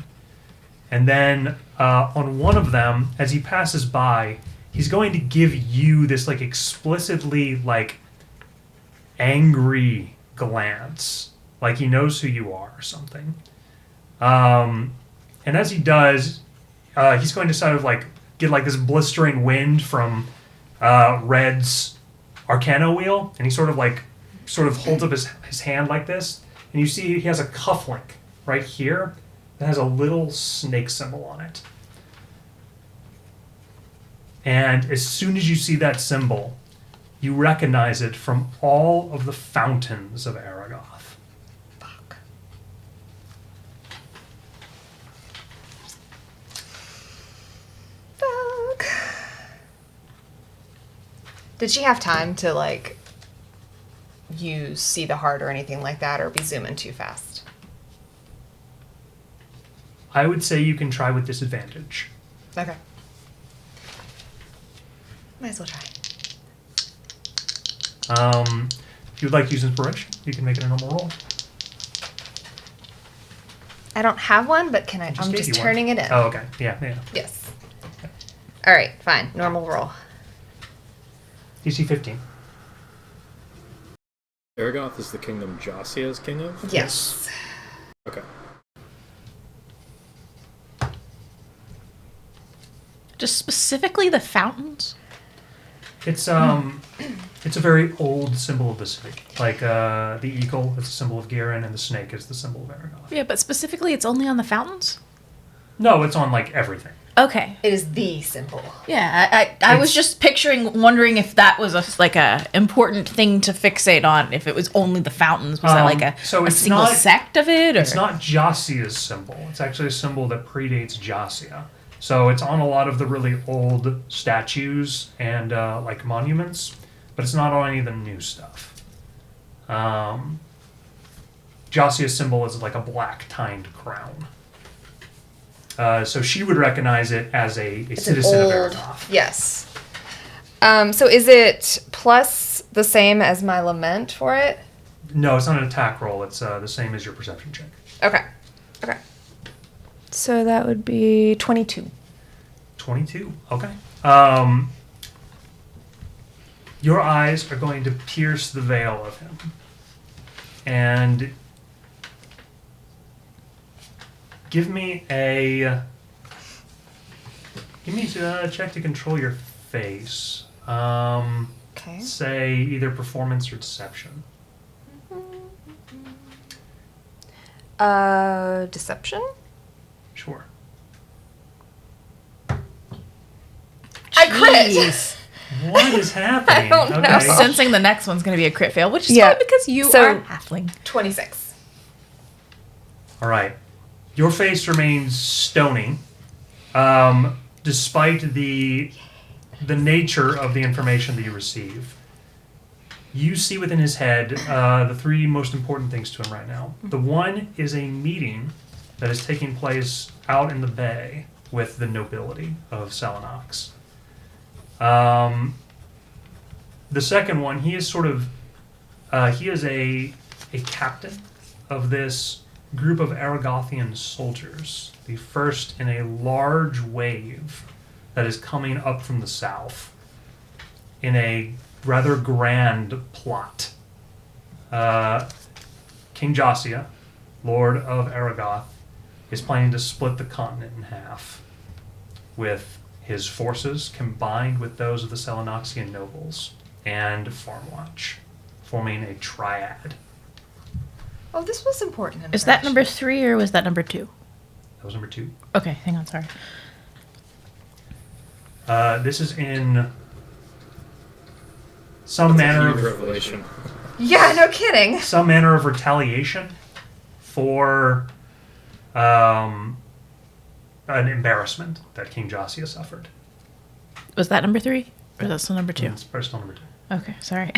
And then on one of them, as he passes by, he's going to give you this, like, explicitly, like, angry glance. Like he knows who you are or something. And as he does, he's going to sort of, like, get, like, this blistering wind from Red's Arcana wheel, and he sort of holds up his hand like this, and you see he has a cufflink right here that has a little snake symbol on it. And as soon as you see that symbol, you recognize it from all of the fountains of Aragoth.
Fuck. Fuck. Did she have time to, like, use See the Heart or anything like that, or be zooming too fast?
I would say you can try with disadvantage.
Okay. Might as well try.
If you'd like to use inspiration, you can make it a normal roll.
I don't have one, but can I?
Just
I'm
gave
just
you one.
turning it in.
Oh, okay. Yeah.
Yes. All right, fine. Normal roll.
DC 15.
Aragoth is the kingdom Jossia is king of?
Yes.
Okay.
Just specifically the fountains?
It's it's a very old symbol of the city. Like the eagle is a symbol of Garen, and the snake is the symbol of Aragoth.
Yeah, but specifically it's only on the fountains?
No, it's on, like, everything.
Okay.
It is the symbol.
Yeah, I was just wondering if that was a important thing to fixate on. If it was only the fountains, was that like a
it's
single
not-
sect of it? Or?
It's not Jossia's symbol. It's actually a symbol that predates Jossia. So it's on a lot of the really old statues and like monuments, but it's not on any of the new stuff. Jossia's symbol is like a black tined crown. So she would recognize it as a citizen of Aragoth.
Yes. So is it plus the same as my lament for it?
No, it's not an attack roll. It's the same as your perception check.
Okay. So that would be 22.
22. Okay. Your eyes are going to pierce the veil of him. And give me a check to control your face.
Okay.
Say either performance or deception.
Deception?
Sure.
I crit.
Jeez.
What is happening?
I don't know.
Okay.
I'm sensing the next one's going to be a crit fail, which is
Yeah.
fine because you
So-
are halfling.
26.
All right. Your face remains stony, despite the nature of the information that you receive. You see within his head the three most important things to him right now. The one is a meeting that is taking place out in the bay with the nobility of Selenox. The second one, he is sort of he is a captain of this group of Aragothian soldiers, the first in a large wave that is coming up from the south in a rather grand plot. King Jossia, Lord of Aragoth, is planning to split the continent in half, with his forces combined with those of the Selenoxian nobles and Farmwatch, forming a triad.
Oh, this was important.
Is that
information.
number 3 or was that number 2?
That was number 2.
Okay, hang on, sorry.
This is in some manner
Huge
of
revelation.
Yeah, no kidding.
some manner of retaliation for an embarrassment that King Jossia suffered.
Was that number 3? Or that's still number 2?
It's personal number 2.
Okay, sorry.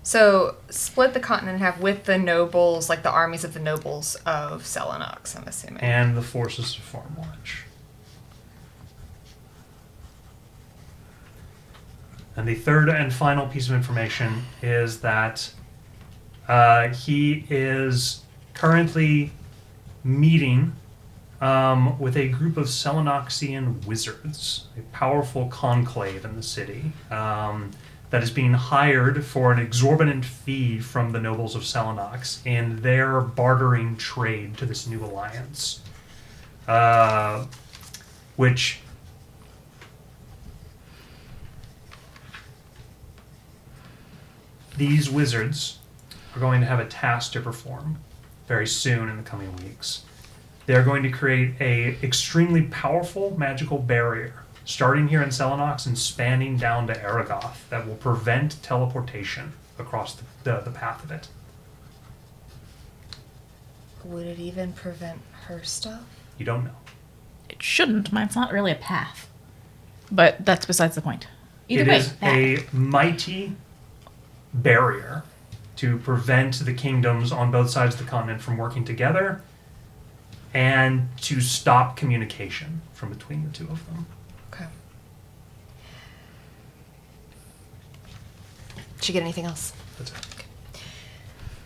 So split the continent in half with the nobles, like the armies of the nobles of Selenox, I'm assuming.
And the forces of Farmwatch. And the third and final piece of information is that he is currently meeting with a group of Selenoxian wizards, a powerful conclave in the city that is being hired for an exorbitant fee from the nobles of Selenox in their bartering trade to this new alliance, which these wizards are going to have a task to perform very soon in the coming weeks. They're going to create a extremely powerful magical barrier, starting here in Selenox and spanning down to Aragoth, that will prevent teleportation across the path of it.
Would it even prevent her stuff?
You don't know.
It shouldn't. Mine's not really a path. But that's besides the point.
Either
It
way,
is
bad.
a mighty barrier to prevent the kingdoms on both sides of the continent from working together and to stop communication from between the two of them.
Okay. Did you get anything else?
That's it.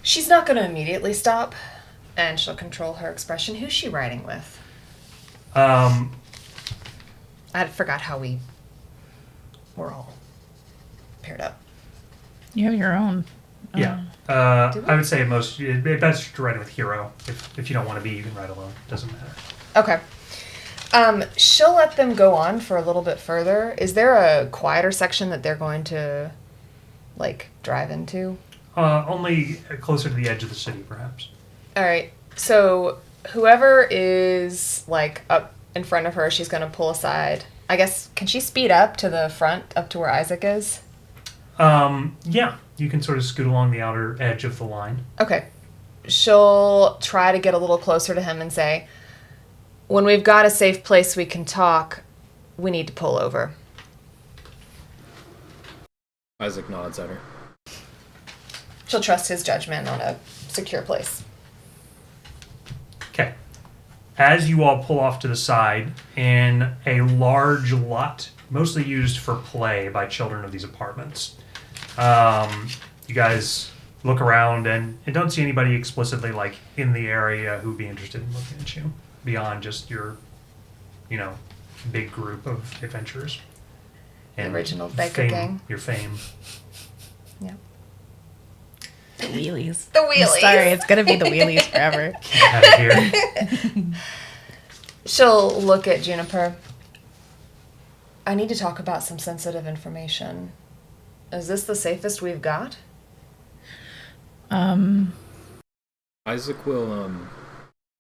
She's not going to immediately stop, and she'll control her expression. Who's she riding with? I forgot how we were all paired up.
You have your own.
Yeah.
Do we?
I would say it's best to ride with Hero. If you don't want to be, you can ride alone. Doesn't matter.
Okay. She'll let them go on for a little bit further. Is there a quieter section that they're going to, like, drive into?
Only closer to the edge of the city, perhaps.
All right. So whoever is, like, up in front of her, she's going to pull aside. I guess, can she speed up to the front, up to where Isaac is?
Yeah. You can sort of scoot along the outer edge of the line.
Okay. She'll try to get a little closer to him and say, when we've got a safe place we can talk, we need to pull over.
Isaac nods at her.
She'll trust his judgment on a secure place.
Okay. As you all pull off to the side in a large lot, mostly used for play by children of these apartments, you guys look around and don't see anybody explicitly like in the area who'd be interested in looking at you beyond just your, big group of adventurers.
The original biker gang.
Your fame.
Yeah.
The wheelies.
The
I'm
wheelies.
sorry, it's gonna be the wheelies forever.
Out of here.
She'll look at Juniper. I need to talk about some sensitive information. Is this the safest we've got?
Isaac will,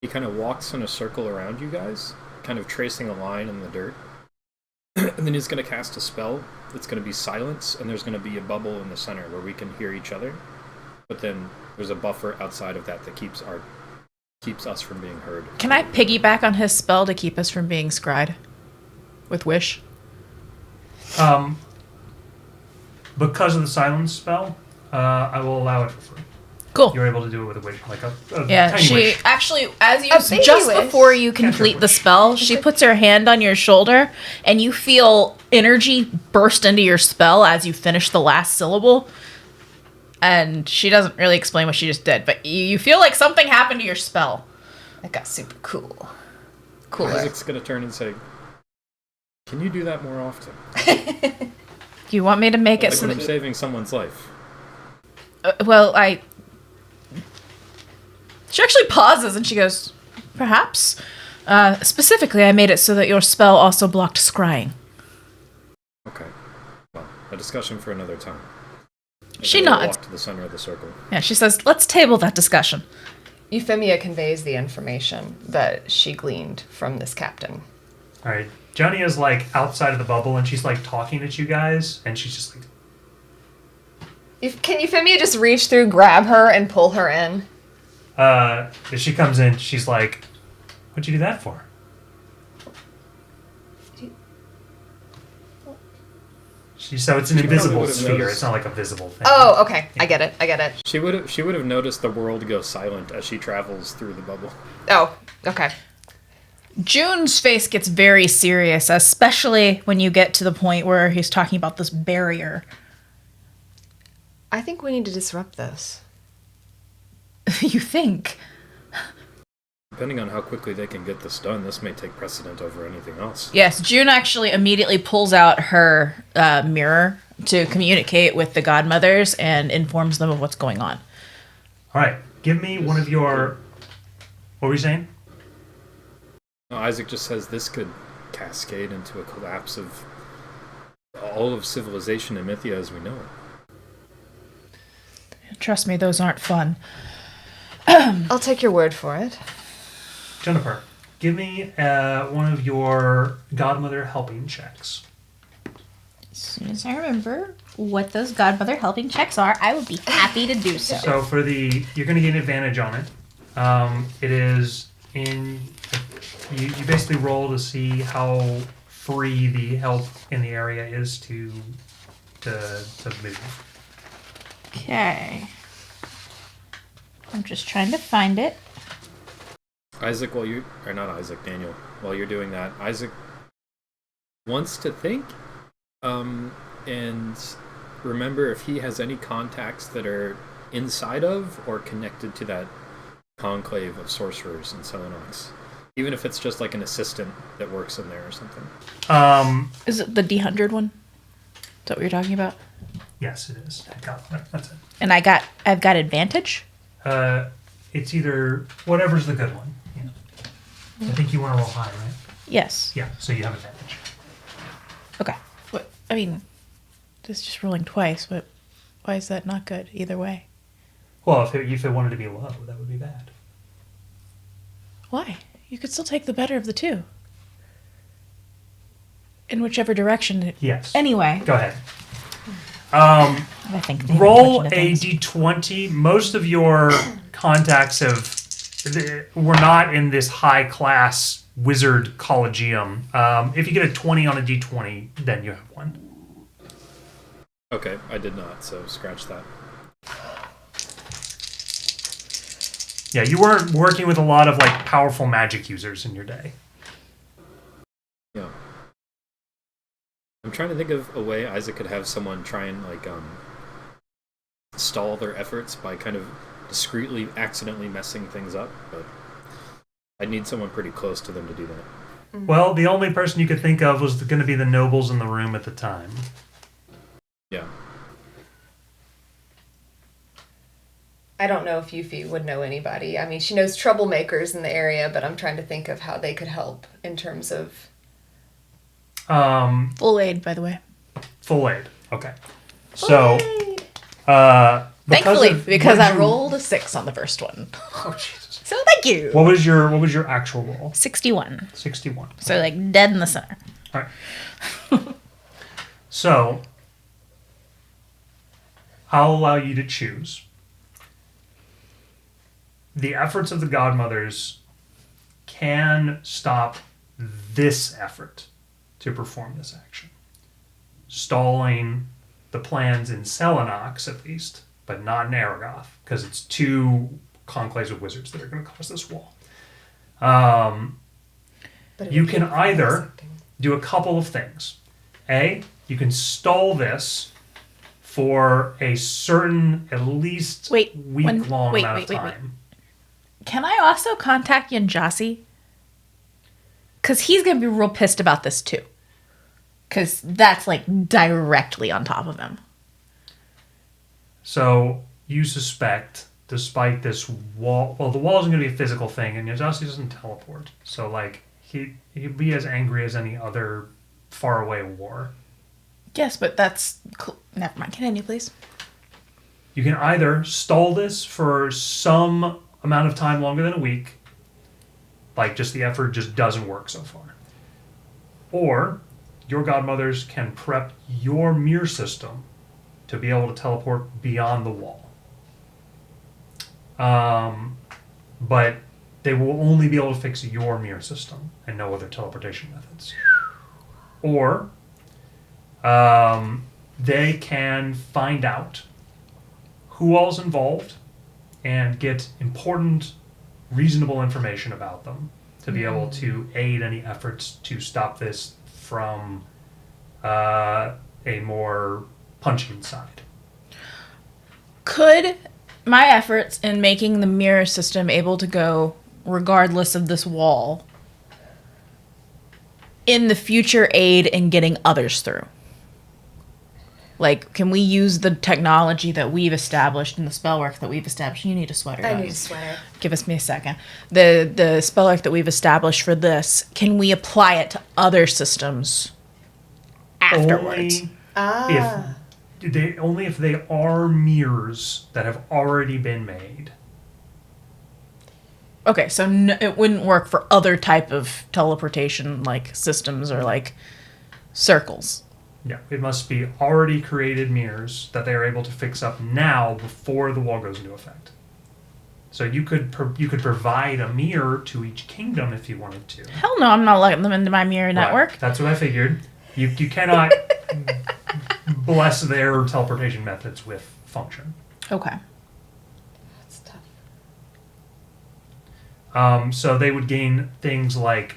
he kind of walks in a circle around you guys, kind of tracing a line in the dirt. And then he's going to cast a spell that's going to be silence, and there's going to be a bubble in the center where we can hear each other. But then there's a buffer outside of that keeps us from being heard.
Can I piggyback on his spell to keep us from being scryed? With Wish?
Because of the silence spell, I will allow it for free.
Cool.
You're able to do it with a wish, like a
Yeah,
tiny
she
wish.
actually, as you
A baby
just
wish.
before you complete the
wish.
spell, she puts her hand on your shoulder, and you feel energy burst into your spell as you finish the last syllable. And she doesn't really explain what she just did, but you feel like something happened to your spell.
It got super cool. Cooler.
Isaac's going to turn and say, can you do that more often?
Do you want me to make it
Like
so
when I'm
that?
saving someone's life.
She actually pauses and she goes, perhaps. Specifically, I made it so that your spell also blocked scrying.
Okay. Well, a discussion for another time.
She
And then we'll
nods.
walk to the center of the circle.
Yeah, she says, let's table that discussion.
Euphemia conveys the information that she gleaned from this captain.
All right. Johnny is like outside of the bubble and she's like talking at you guys and she's just like,
Can Euphemia just reach through, grab her, and pull her in?
as she comes in, she's like, what'd you do that for? So it's an invisible
would've
sphere.
noticed.
It's not like a visible thing.
Oh, okay. I get it.
She would have noticed the world go silent as she travels through the bubble.
Oh, okay.
June's face gets very serious, especially when you get to the point where he's talking about this barrier.
I think we need to disrupt this.
You think?
Depending on how quickly they can get this done, this may take precedent over anything else.
Yes, June actually immediately pulls out her mirror to communicate with the godmothers and informs them of what's going on.
All right, give me one of your... What were you saying?
No, Isaac just says this could cascade into a collapse of all of civilization in Mythia as we know it.
Trust me, those aren't fun.
I'll take your word for it.
Jennifer, give me one of your godmother helping checks.
As soon as I remember what those godmother helping checks are, I would be happy to do so.
So for the... You're going to get an advantage on it. It is in... You basically roll to see how free the help in the area is to move.
Okay. I'm just trying to find it.
Isaac, Daniel, while you're doing that, Isaac wants to think and remember if he has any contacts that are inside of or connected to that conclave of sorcerers in Selenox. Even if it's just like an assistant that works in there or something.
Is it the D100 one? Is that what you're talking about?
Yes, it is. That's it.
And I've got advantage?
It's either... Whatever's the good one. Yeah. I think you want to roll high, right?
Yes.
Yeah, so you have advantage.
Okay. What? I mean, it's just rolling twice, but why is that not good either way?
Well, if it wanted to be low, that would be bad.
Why? You could still take the better of the two. In whichever direction.
Yes.
Anyway.
Go ahead.
I think
Roll a d20. Most of your contacts were not in this high class wizard collegium. If you get a 20 on a d20, then you have one.
Okay, I did not, so scratch that.
Yeah, you weren't working with a lot of like powerful magic users in your day.
Yeah. I'm trying to think of a way Isaac could have someone try and like stall their efforts by kind of discreetly accidentally messing things up, but I'd need someone pretty close to them to do that.
Well, the only person you could think of was going to be the nobles in the room at the time.
Yeah.
I don't know if Yuffie would know anybody. I mean, she knows troublemakers in the area, but I'm trying to think of how they could help in terms of...
Full aid, by the way.
Full aid. Okay. So,
Thankfully, because I
you-
rolled a 6 on the first one.
Oh Jesus!
So thank you.
What was your actual roll?
61.
61.
So like dead in the center.
All right. So, I'll allow you to choose. The efforts of the godmothers can stop this effort to perform this action. Stalling the plans in Selenox, at least, but not in Aragoth, because it's two conclaves of wizards that are going to cause this wall.
But it
You
would
can
keep
either
something.
do a couple of things. A, you can stall this for a certain, at least week-long amount of time.
Can I also contact Yanjasi? Because he's going to be real pissed about this too. Because that's like directly on top of him.
So you suspect, despite this wall, well, the wall isn't going to be a physical thing, and Yanjasi doesn't teleport. So like he'd be as angry as any other faraway war.
Yes, but that's cool. Never mind. Continue, please.
You can either stall this for some amount of time longer than a week, like just the effort just doesn't work so far. Or your godmothers can prep your mirror system to be able to teleport beyond the wall. But they will only be able to fix your mirror system and no other teleportation methods. Or they can find out who all's involved and get important, reasonable information about them to be able to aid any efforts to stop this from a more punching side.
Could my efforts in making the mirror system able to go regardless of this wall in the future aid in getting others through? Like, can we use the technology that we've established and the spellwork that we've established? You need a sweater.
I
don't
need
you?
a sweater.
Give me a second. The spellwork that we've established for this, can we apply it to other systems afterwards?
Only if they are mirrors that have already been made.
Okay, so no, it wouldn't work for other type of teleportation, like systems or like circles.
Yeah, it must be already created mirrors that they are able to fix up now before the wall goes into effect. So you could provide a mirror to each kingdom if you wanted to.
Hell no, I'm not letting them into my mirror network.
Right, that's what I figured. You cannot bless their teleportation methods with function.
Okay.
That's tough.
So they would gain things like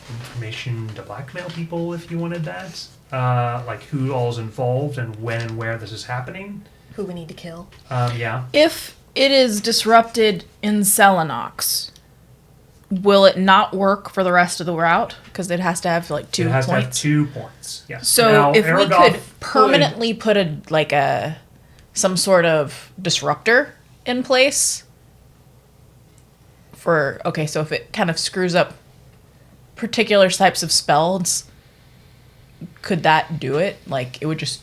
information to blackmail people if you wanted that. Like who all's involved and when and where this is happening.
Who we need to kill.
Yeah.
If it is disrupted in Selenox, will it not work for the rest of the route? Because it has to have like 2
It has
points.
to have 2 points. Yes.
So
Now,
if we
Aragoth
could permanently put some sort of disruptor in place for, okay, so if it kind of screws up particular types of spells, could that do it? Like, it would just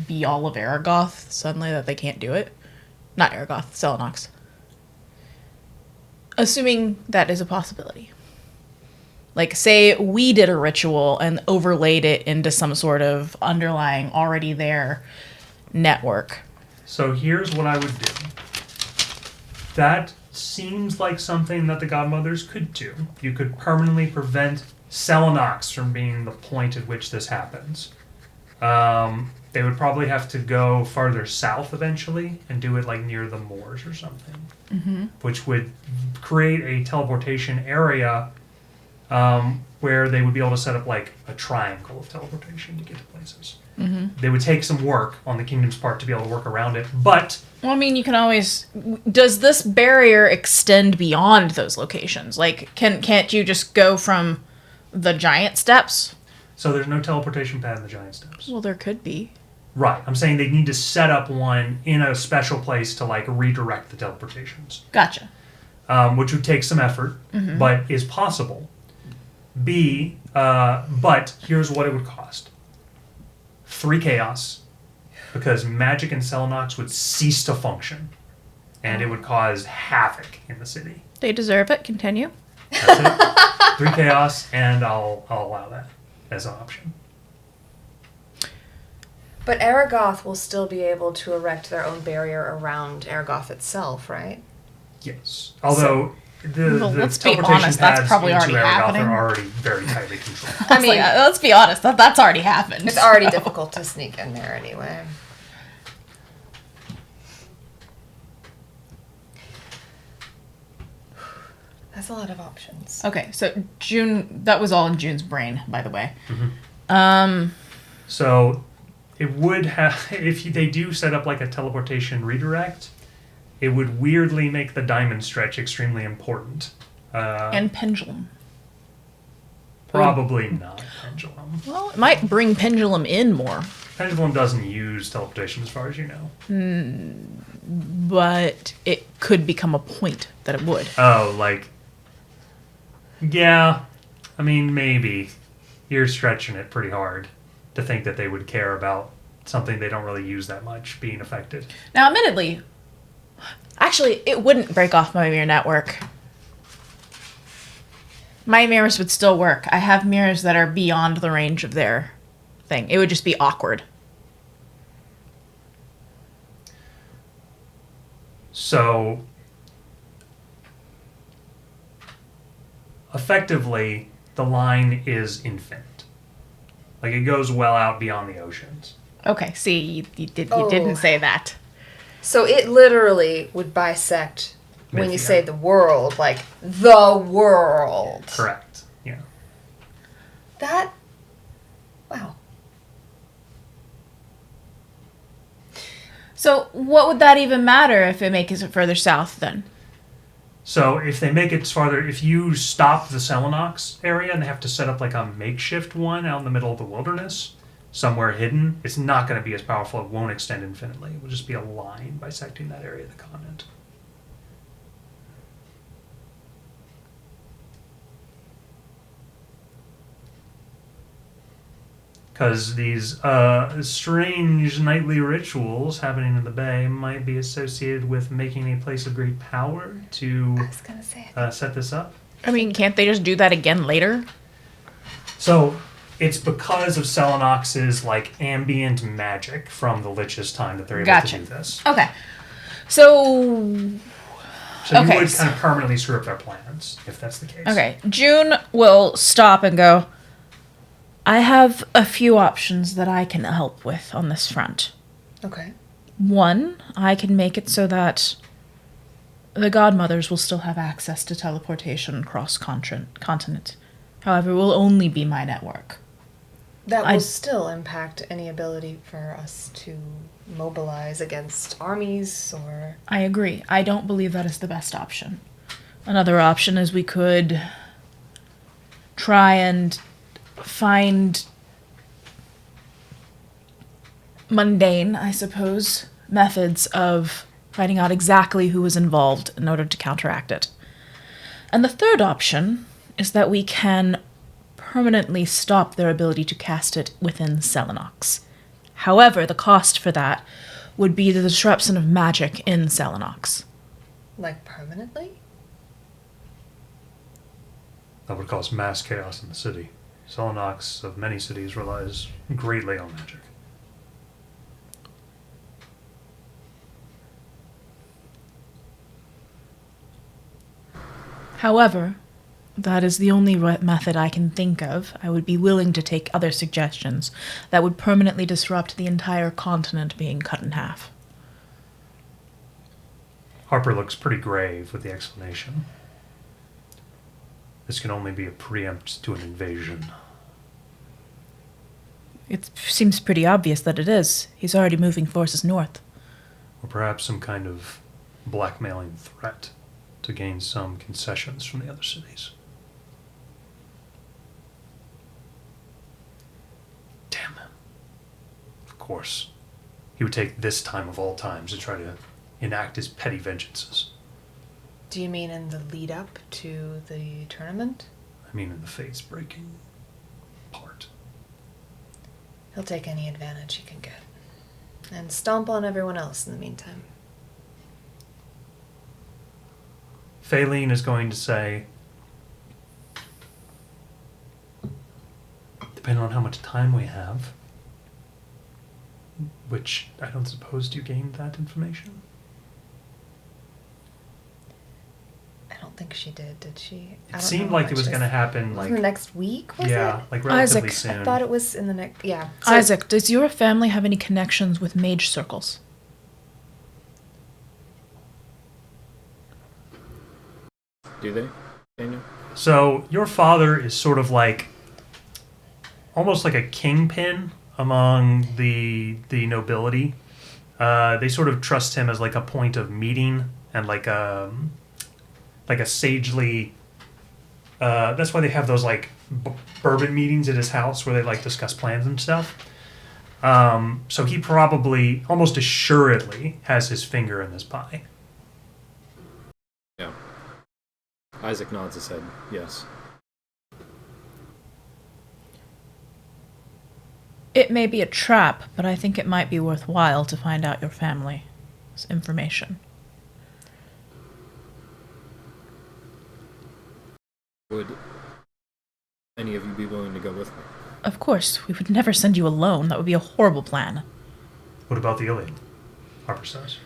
be all of Aragoth suddenly that they can't do it? Not Aragoth, Selenox. Assuming that is a possibility. Like, say we did a ritual and overlaid it into some sort of underlying, already there network.
So here's what I would do. That seems like something that the Godmothers could do. You could permanently prevent Selenox from being the point at which this happens. They would probably have to go farther south eventually and do it like near the moors or something, which would create a teleportation area where they would be able to set up like a triangle of teleportation to get to places. They would take some work on the kingdom's part to be able to work around it, but...
Well, I mean, you can always... Does this barrier extend beyond those locations? Like, can't you just go from the giant steps?
So there's no teleportation pad in the giant steps.
Well, there could be.
Right. I'm saying they need to set up one in a special place to like redirect the teleportations.
Gotcha.
Which would take some effort, but is possible. But here's what it would cost. 3 chaos, because magic and Selenox would cease to function, and it would cause havoc in the city.
They deserve it. Continue.
That's it. 3 chaos, and I'll allow that as an option.
But Aragoth will still be able to erect their own barrier around Aragoth itself, right?
Yes. Although the
let's be
teleportation
honest, that's
pads
probably
into
already
Aragoth
happening.
are already very tightly controlled.
I mean, let's be honest. That's already happened.
It's already difficult to sneak in there anyway. That's a lot of options.
Okay, so June... That was all in June's brain, by the way.
So it would have, if they do set up like a teleportation redirect, it would weirdly make the diamond stretch extremely important.
And pendulum.
Probably not pendulum.
Well, it might bring pendulum in more.
Pendulum doesn't use teleportation as far as you know.
But it could become a point that it would.
Oh, like... Yeah, I mean, maybe. You're stretching it pretty hard to think that they would care about something they don't really use that much being affected.
Now, admittedly, actually, it wouldn't break off my mirror network. My mirrors would still work. I have mirrors that are beyond the range of their thing. It would just be awkward.
So, effectively, the line is infinite. Like, it goes well out beyond the oceans.
Okay, see, you didn't say that.
So it literally would bisect when you
Mythia.
say the world, like the world.
Correct. Yeah.
That. Wow.
So what would that even matter if it makes it further south then?
So if they make it farther, if you stop the Selenox area and they have to set up like a makeshift one out in the middle of the wilderness, somewhere hidden, it's not going to be as powerful. It won't extend infinitely. It will just be a line bisecting that area of the continent. Because these strange nightly rituals happening in the bay might be associated with making a place of great power to
I was gonna say.
set this up.
I mean, can't they just do that again later?
So it's because of Selenox's like ambient magic from the Lich's time that they're able
Gotcha.
to do this.
Okay. So
So
Okay,
you would
so-
kind of permanently screw up their plans if that's the case.
Okay, June will stop and go, I have a few options that I can help with on this front.
Okay.
One, I can make it so that the godmothers will still have access to teleportation across continent. However, it will only be my network.
That
I-
will still impact any ability for us to mobilize against armies or.
I agree. I don't believe that is the best option. Another option is we could try and find mundane, I suppose, methods of finding out exactly who was involved in order to counteract it. And the third option is that we can permanently stop their ability to cast it within Selenox. However, the cost for that would be the disruption of magic in Selenox.
Like permanently?
That would cause mass chaos in the city. Selenox of many cities relies greatly on magic.
However, that is the only method I can think of. I would be willing to take other suggestions that would permanently disrupt the entire continent being cut in half.
Harper looks pretty grave with the explanation. This can only be a preempt to an invasion.
It seems pretty obvious that it is. He's already moving forces north.
Or perhaps some kind of blackmailing threat to gain some concessions from the other cities. Damn him. Of course. He would take this time of all times to try to enact his petty vengeances.
Do you mean in the lead up to the tournament?
I mean in the fates breaking part.
He'll take any advantage he can get. And stomp on everyone else in the meantime.
Faline is going to say, depending on how much time we have, which I don't suppose you gained that information.
I don't think she did she? I
It
don't
seemed
know
like
how
it was
much
going to
this-
happen
Wasn't the next week, was
yeah,
it?
like relatively
Isaac,
soon.
I thought it was in the next. Yeah.
Isaac, does your family have any connections with mage circles?
Do they, Daniel?
So your father is sort of like almost like a kingpin among the nobility. They sort of trust him as like a point of meeting and like a sagely. That's why they have those like bourbon meetings at his house where they like discuss plans and stuff. So he probably, almost assuredly, has his finger in this pie.
Yeah. Isaac nods his head. Yes.
It may be a trap, but I think it might be worthwhile to find out your family's information.
Would any of you be willing to go with me?
Of course, we would never send you alone. That would be a horrible plan.
What about the Iliad? Harper says.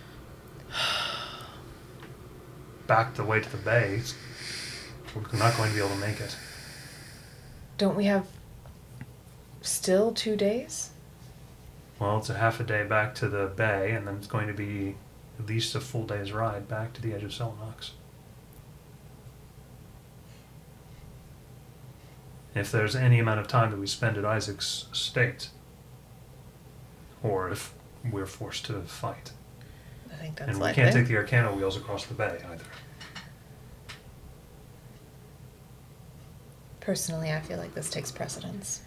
Back the way to the bay. We're not going to be able to make it.
Don't we have still 2 days?
Well, it's a half a day back to the bay, and then it's going to be at least a full day's ride back to the edge of Selenox. If there's any amount of time that we spend at Isaac's estate, or if we're forced to fight.
I think that's
And we
likely.
can't take the Arcana wheels across the bay either.
Personally, I feel like this takes precedence.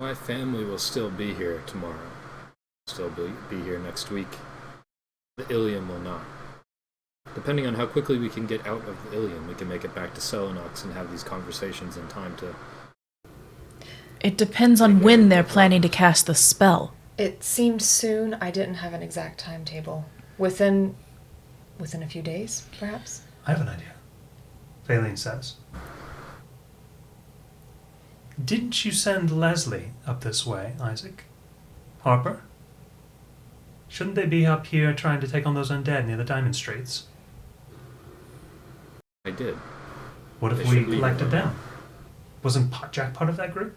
My family will still be here tomorrow. Still be here next week. The Ilium will not. Depending on how quickly we can get out of the Ilium, we can make it back to Selenox and have these conversations in time to...
It depends on when they're planning to cast the spell.
It seemed soon. I didn't have an exact timetable. Within a few days, perhaps?
I have an idea. Valine says. Didn't you send Leslie up this way, Isaac? Harper? Shouldn't they be up here trying to take on those undead near the Diamond Straits?
I did.
What if
They
we
should leave
collected
it.
them? Wasn't Jack part of that group?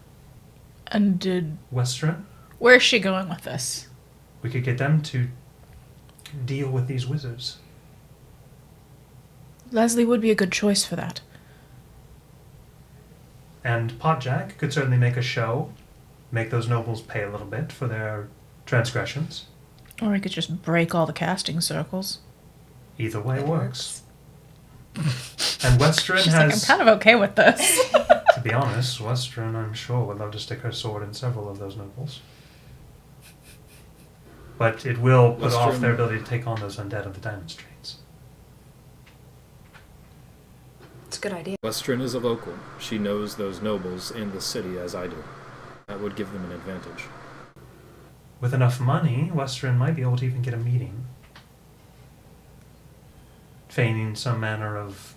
And did...
Western?
Where's she going with this?
We could get them to deal with these wizards.
Leslie would be a good choice for that.
And Potjack could certainly make a show, make those nobles pay a little bit for their transgressions.
Or we could just break all the casting circles.
Either way works. And Western
She's like, I'm
has,
kind of okay with this.
to be honest, Western, I'm sure, would love to stick her sword in several of those nobles. But it will put off
Western-
their ability to take on those undead of the Diamond Straits.
It's a good idea.
Western is a local. She knows those nobles in the city as I do. That would give them an advantage.
With enough money, Western might be able to even get a meeting. Feigning some manner of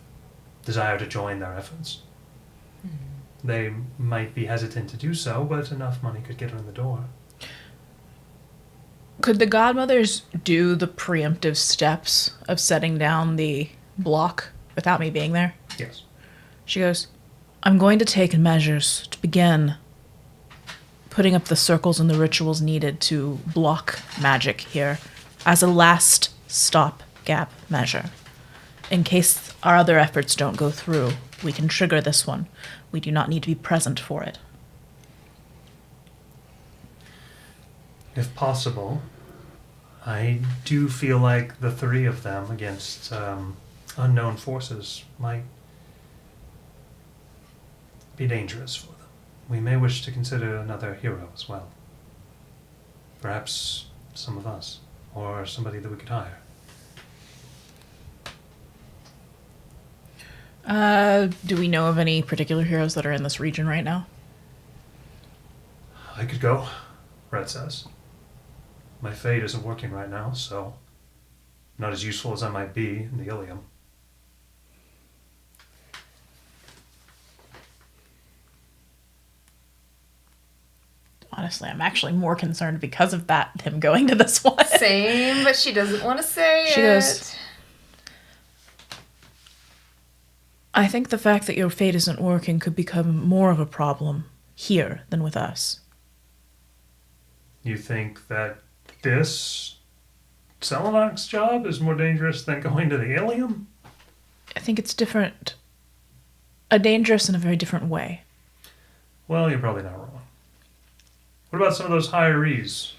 desire to join their efforts. They might be hesitant to do so, but enough money could get her in the door.
Could the godmothers do the preemptive steps of setting down the block without me being there?
Yes.
She goes, I'm going to take measures to begin putting up the circles and the rituals needed to block magic here as a last stop-gap measure. In case our other efforts don't go through, we can trigger this one. We do not need to be present for it.
If possible, I do feel like the three of them against unknown forces might be dangerous for them. We may wish to consider another hero as well. Perhaps some of us, or somebody that we could hire.
Do we know of any particular heroes that are in this region right now?
I could go, Red says. My fate isn't working right now, so not as useful as I might be in the Ilium.
Honestly, I'm actually more concerned because of that, him going to this one.
Same, but she doesn't want to say
She
it.
goes, I think the fact that your fate isn't working could become more of a problem here than with us.
You think that this Selenox job is more dangerous than going to the Ilium?
I think it's different. Dangerous in a very different way.
Well, you're probably not wrong. What about some of those hirees?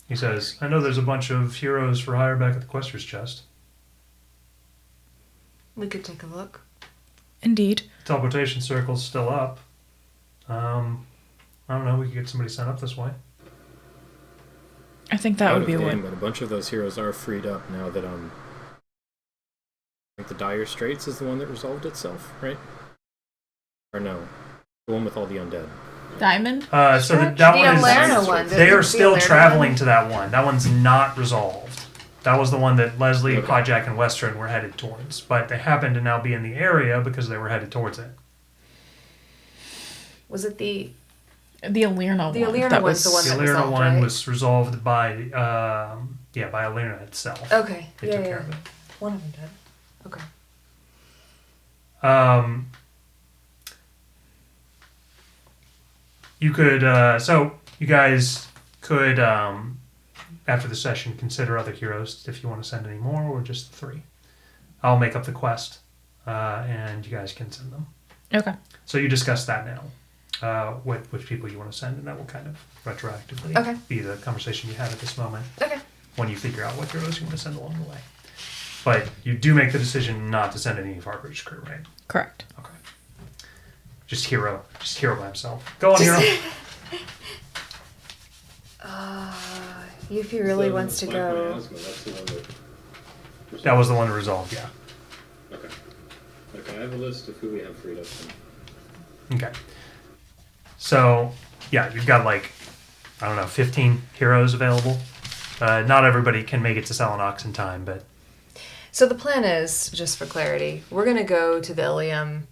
He says, I know there's a bunch of heroes for hire back at the Quester's Chest.
We could take a look.
Indeed.
Teleportation circle's still up. I don't know, we could get somebody sent up this way.
I think that
Out
would be a
of
way.
game, but a bunch of those heroes are freed up now that I think the Dire Straits is the one that resolved itself, right? Or no, the one with all the undead.
Diamond?
So that one is...
Alerna one.
They are
The
still
Alerna
traveling
one?
to that one. That one's not resolved. That was the one that Leslie,
Okay.
Podjack, and Western were headed towards. But they happen to now be in the area because they were headed towards it.
Was it the
Alerna
The
one.
Alerna
that
one's
was
the one
The
that
Alerna
resolved,
one
right?
was resolved by Alerna itself.
Okay.
They
yeah,
took
yeah.
care of it.
One of them did. Okay.
You could, so you guys could after the session, consider other heroes if you want to send any more or just 3. I'll make up the quest, and you guys can send them.
Okay.
So you discuss that now, which people you want to send, and that will kind of retroactively be the conversation you have at this moment.
Okay.
When you figure out what heroes you want to send along the way. But you do make the decision not to send any of our British crew, right?
Correct.
Okay. Just hero by himself. Go on, hero.
Yuffie really wants to go.
That's the one that...
That was the one resolved, yeah.
Okay. Okay, I have a list of who we have freed up.
Okay. So, yeah, you've got 15 heroes available. Not everybody can make it to Selenox in time, but...
So the plan is, just for clarity, we're going to go to the Ilium,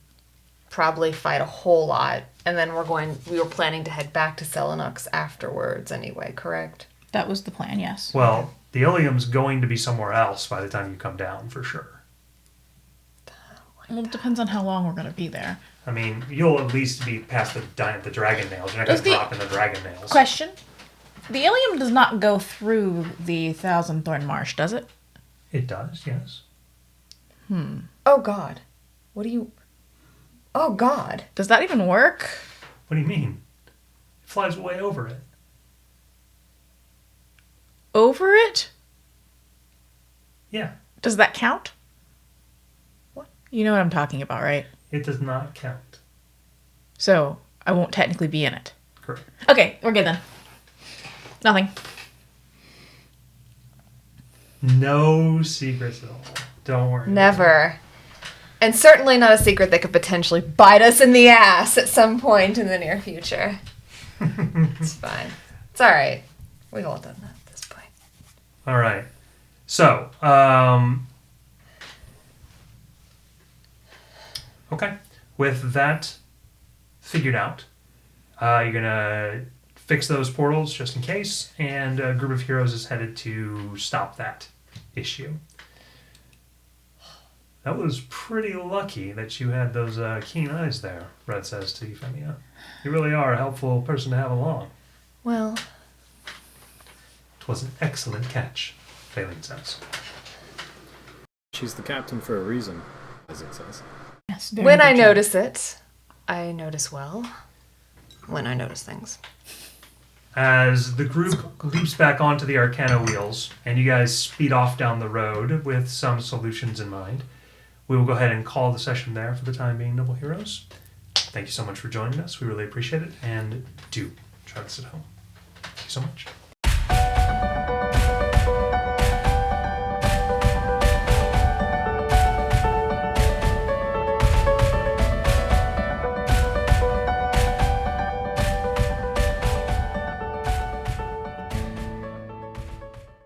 probably fight a whole lot, and then we were planning to head back to Selenox afterwards anyway, correct?
That was the plan, yes.
Well, the Ilium's going to be somewhere else by the time you come down, for sure.
Well, it depends on how long we're going to be there.
I mean, you'll at least be past the dragon nails. You're not going to drop in the dragon nails.
Question. The Ilium does not go through the Thousand Thorn Marsh, does it?
It does, yes.
Oh, God. What do you... Oh, God.
Does that even work?
What do you mean? It flies way over it.
Over it?
Yeah,
Does that count?
What?
You know what I'm talking about, right?
it does not count.
So, I won't technically be in it.
Correct.
Okay, we're good then. Nothing.
No secrets at all. Don't worry.
Never. And certainly not a secret that could potentially bite us in the ass at some point in the near future. It's fine. It's all right. We've all done that at this point.
All right. So, okay. With that figured out, you're going to fix those portals just in case, and a group of heroes is headed to stop that issue. That was pretty lucky that you had those keen eyes there, Red says to Euphemia. You really are a helpful person to have along.
Well,
'Twas an excellent catch, Phelan says.
She's the captain for a reason, as it says.
Yes.
when I notice it, I notice well. When I notice things.
As the group leaps back onto the Arcana wheels, and you guys speed off down the road with some solutions in mind, we will go ahead and call the session there for the time being, Noble Heroes. Thank you so much for joining us. We really appreciate it, and do try this at home. Thank you so much.